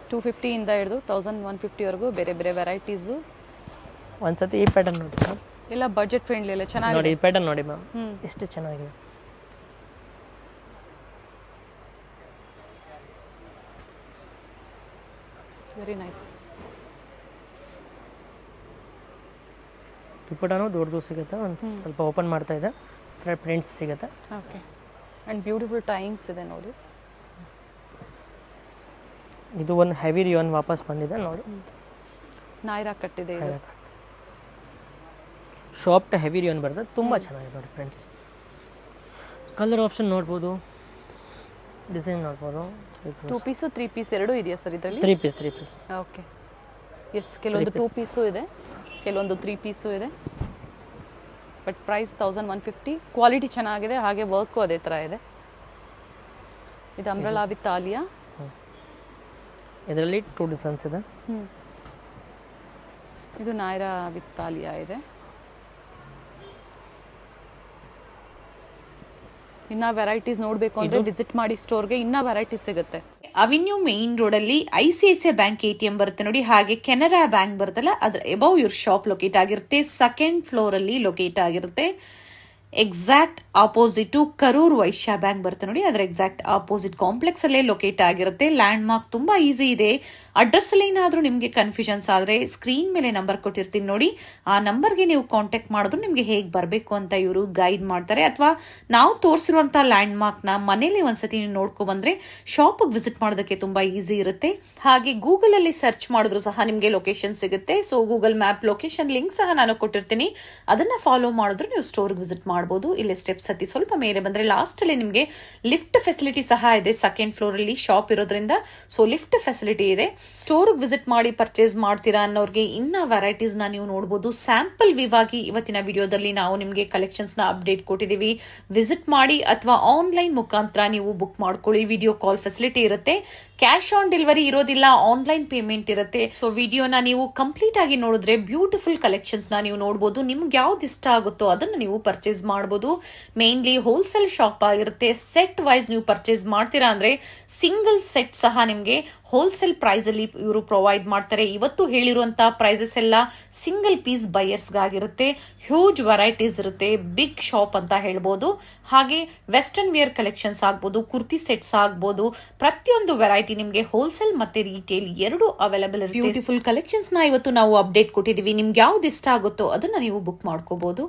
250 ಇಂದ ಹಿಡಿದು 1150ವರೆಗೂ ಬೇರೆ ಬೇರೆ ವೆರೈಟೀಸು. ಒಂದ್ಸತಿ ಈ ಪ್ಯಾಟರ್ನ್ ನೋಡಿ, ಎಲ್ಲ ಬಜೆಟ್ ಫ್ರೆಂಡ್ಲಿ, ಎಲ್ಲ ಚೆನ್ನಾಗಿದೆ ನೋಡಿ. ಈ ಪ್ಯಾಟರ್ನ್ ನೋಡಿ ಮ್ಯಾಮ್, ಎಷ್ಟು ಚೆನ್ನಾಗಿದೆ. Very nice. ದುಪ್ಪಟ್ಟನೂ ದೊಡ್ಡದು ಸಿಗುತ್ತೆ. ಒಂದು ಸ್ವಲ್ಪ ಓಪನ್ ಮಾಡ್ತಾ ಇದೆ, ಪ್ರಿಂಟ್ಸ್ ಸಿಗುತ್ತೆ. ಓಕೆ, ಆ್ಯಂಡ್ ಬ್ಯೂಟಿಫುಲ್ ಟೈಂಗ್ಸ್ ಇದೆ ನೋಡಿ. ಇದು ಒಂದು ಹೆವಿ ರಿಯಾನ್ ವಾಪಸ್ ಬಂದಿದೆ ನೋಡಿ. ನಾಯ್ರಾ ಕಟ್ಟಿದೆ ಇದು. ಶಾಫ್ಟ್ ಹೆವಿ ರಿಯಾನ್ ಬರ್ತದೆ, ತುಂಬ ಚೆನ್ನಾಗಿದೆ ನೋಡಿ ಫ್ರೆಂಡ್ಸ್. ಕಲರ್ ಆಪ್ಷನ್ ನೋಡ್ಬೋದು, ಡಿಸೈನ್ ನೋಡ್ಬೋದು. 2 ಪೀಸು 3 ಪೀಸ್ ಎರಡೂ ಇದೆಯಾ ಸರ್ ಇದರಲ್ಲಿ? 3 ಪೀಸ್. Okay, S. ಕೆಲವೊಂದು 2 ಪೀಸು ಇದೆ, ಕೆಲವೊಂದು 3 ಪೀಸು ಇದೆ. But price 1150. ಕ್ವಾಲಿಟಿ ಚೆನ್ನಾಗಿದೆ, ಹಾಗೆ ವರ್ಕು ಅದೇ ಥರ ಇದೆ. ಇದು ಅಂಬ್ರೆಲಾ ವಿತ್ ಆಲಿಯಾ. ಇದರಲ್ಲಿ 2 ಡಿಸೈನ್ಸ್ ಇದೆ. ಇದು ನಾಯ್ರಾ ವಿತ್ ಆಲಿಯಾ ಇದೆ. ಇನ್ನ ವೆರೈಟೀಸ್ ನೋಡಬೇಕು ಅಂದ್ರೆ ವಿಸಿಟ್ ಮಾಡಿ ಸ್ಟೋರ್ಗೆ, ಇನ್ನ ವೆರೈಟೀಸ್ ಸಿಗುತ್ತೆ. ಅವೆನ್ಯೂ ಮೇನ್ ರೋಡ್ ಅಲ್ಲಿ ICICI ಬ್ಯಾಂಕ್ ATM ಬರುತ್ತೆ ನೋಡಿ, ಹಾಗೆ ಕೆನರಾ ಬ್ಯಾಂಕ್ ಬರುತ್ತಲ್ಲ ಅದ್ರ ಎಬವ್ ಇವ್ರ ಶಾಪ್ ಲೊಕೇಟ್ ಆಗಿರುತ್ತೆ. 2nd ಫ್ಲೋರ್ ಅಲ್ಲಿ ಲೊಕೇಟ್ ಆಗಿರುತ್ತೆ. Exact opposite Karur Vysya bank ಬರುತ್ತೆ ನೋಡಿ, ಅದರ ಎಕ್ಸಾಕ್ಟ್ ಆಪೋಸಿಟ್ ಕಾಂಪ್ಲೆಕ್ಸ್ ಅಲ್ಲೇ ಲೊಕೇಟ್ ಆಗಿರುತ್ತೆ. ಲ್ಯಾಂಡ್ ಮಾರ್ಕ್ ತುಂಬಾ ಈಸಿ ಇದೆ. ಅಡ್ರೆಸ್ ಅಲ್ಲಿ ಏನಾದ್ರೂ ನಿಮ್ಗೆ ಕನ್ಫ್ಯೂಷನ್ಸ್ ಆದ್ರೆ ಸ್ಕ್ರೀನ್ ಮೇಲೆ ನಂಬರ್ ಕೊಟ್ಟಿರ್ತೀನಿ ನೋಡಿ, ಆ ನಂಬರ್ಗೆ ನೀವು ಕಾಂಟ್ಯಾಕ್ಟ್ ಮಾಡಿದ್ರು ನಿಮ್ಗೆ ಹೇಗ್ ಬರಬೇಕು ಅಂತ ಇವರು ಗೈಡ್ ಮಾಡ್ತಾರೆ. ಅಥವಾ ನಾವು ತೋರಿಸಿರುವಂತಹ ಲ್ಯಾಂಡ್ ಮಾರ್ಕ್ ನ ಮನೇಲಿ ಒಂದ್ಸತಿ ನೀವು ನೋಡ್ಕೊ ಬಂದ್ರೆ ಶಾಪ್ ವಿಸಿಟ್ ಮಾಡೋದಕ್ಕೆ ತುಂಬಾ ಈಸಿ ಇರುತ್ತೆ. ಹಾಗೆ ಗೂಗಲ್ ಅಲ್ಲಿ ಸರ್ಚ್ ಮಾಡಿದ್ರು ಸಹ ನಿಮ್ಗೆ ಲೊಕೇಶನ್ ಸಿಗುತ್ತೆ. So Google map location link ಸಹ ನಾನು ಕೊಟ್ಟಿರ್ತೀನಿ, ಅದನ್ನ ಫಾಲೋ ಮಾಡಿದ್ರು ನೀವು ಸ್ಟೋರ್ ವಿಸಿಟ್ ಮಾಡಬಹುದು. ಇಲ್ಲಿ ಸ್ಟೆಪ್ಸ್ ಹತ್ತಿ ಸ್ವಲ್ಪ ಮೇಲೆ ಬಂದ್ರೆ ಲಾಸ್ಟ್ ಅಲ್ಲಿ ನಿಮ್ಗೆ ಲಿಫ್ಟ್ ಫೆಸಿಲಿಟಿ ಸಹ ಇದೆ. 2nd ಫ್ಲೋರ್ ಅಲ್ಲಿ ಶಾಪ್ ಇರೋದ್ರಿಂದ ಸೊ ಲಿಫ್ಟ್ ಫೆಸಿಲಿಟಿ ಇದೆ. ಸ್ಟೋರ್ ವಿಸಿಟ್ ಮಾಡಿ ಪರ್ಚೇಸ್ ಮಾಡ್ತೀರಾ ಅನ್ನೋರ್ಗೆ ಇನ್ನ ವೆರೈಟೀಸ್ ನ ನೀವು ನೋಡಬಹುದು. ಸ್ಯಾಂಪಲ್ ವ್ಯೂ ಆಗಿ ಇವತ್ತಿನ ವಿಡಿಯೋದಲ್ಲಿ ನಾವು ನಿಮ್ಗೆ ಕಲೆಕ್ಷನ್ಸ್ ನ ಅಪ್ಡೇಟ್ ಕೊಟ್ಟಿದೀವಿ. ವಿಸಿಟ್ ಮಾಡಿ ಅಥವಾ ಆನ್ಲೈನ್ ಮುಖಾಂತರ ನೀವು ಬುಕ್ ಮಾಡ್ಕೊಳ್ಳಿ. ವಿಡಿಯೋ ಕಾಲ್ ಫೆಸಿಲಿಟಿ ಇರುತ್ತೆ. ಕ್ಯಾಶ್ ಆನ್ ಡೆಲಿವರಿ ಇರೋದಿಲ್ಲ, ಆನ್ಲೈನ್ ಪೇಮೆಂಟ್ ಇರುತ್ತೆ. ಸೊ ವಿಡಿಯೋನ ನೀವು ಕಂಪ್ಲೀಟ್ ಆಗಿ ನೋಡಿದ್ರೆ ಬ್ಯೂಟಿಫುಲ್ ಕಲೆಕ್ಷನ್ಸ್ ನ ನೀವು ನೋಡಬಹುದು. ನಿಮ್ಗೆ ಯಾವ್ದು ಇಷ್ಟ ಆಗುತ್ತೋ ಅದನ್ನ ನೀವು ಪರ್ಚೇಸ್ ಮಾಡಬಹುದು. ಮೇನ್ಲಿ ಹೋಲ್ಸೇಲ್ ಶಾಪ್ ಆಗಿರುತ್ತೆ. ಸೆಟ್ ವೈಸ್ ನೀವು ಪರ್ಚೇಸ್ ಮಾಡ್ತೀರಾ ಅಂದ್ರೆ ಸಿಂಗಲ್ ಸೆಟ್ ಸಹ ನಿಮ್ಗೆ ಹೋಲ್ಸೇಲ್ ಪ್ರೈಸ್ ಅಲ್ಲಿ ಇವರು ಪ್ರೊವೈಡ್ ಮಾಡ್ತಾರೆ. ಇವತ್ತು ಹೇಳಿರುವಂತಹ ಪ್ರೈಸಸ್ ಎಲ್ಲ ಸಿಂಗಲ್ ಪೀಸ್ ಬೈಯರ್ಸ್ ಗಾಗಿರುತ್ತೆ. ಹ್ಯೂಜ್ ವೆರೈಟೀಸ್ ಇರುತ್ತೆ, ಬಿಗ್ ಶಾಪ್ ಅಂತ ಹೇಳ್ಬೋದು. ಹಾಗೆ ವೆಸ್ಟರ್ನ್ ವೇರ್ ಕಲೆಕ್ಷನ್ಸ್ ಆಗ್ಬೋದು, ಕುರ್ತಿ ಸೆಟ್ಸ್ ಆಗ್ಬೋದು, ಪ್ರತಿಯೊಂದು ವೆರೈಟಿ ನಿಮ್ಗೆ ಹೋಲ್ಸೇಲ್ ಮತ್ತೆ ರಿಟೇಲ್ ಎರಡು ಅವೈಲೇಬಲ್ ಇರುತ್ತೆ. ಬ್ಯೂಟಿಫುಲ್ ಕಲೆಕ್ಷನ್ಸ್ ನ ಇವತ್ತು ನಾವು ಅಪ್ಡೇಟ್ ಕೊಟ್ಟಿದೀವಿ. ನಿಮ್ಗೆ ಯಾವ್ದು ಇಷ್ಟ ಆಗುತ್ತೋ ಅದನ್ನ ನೀವು ಬುಕ್ ಮಾಡ್ಕೋಬಹುದು.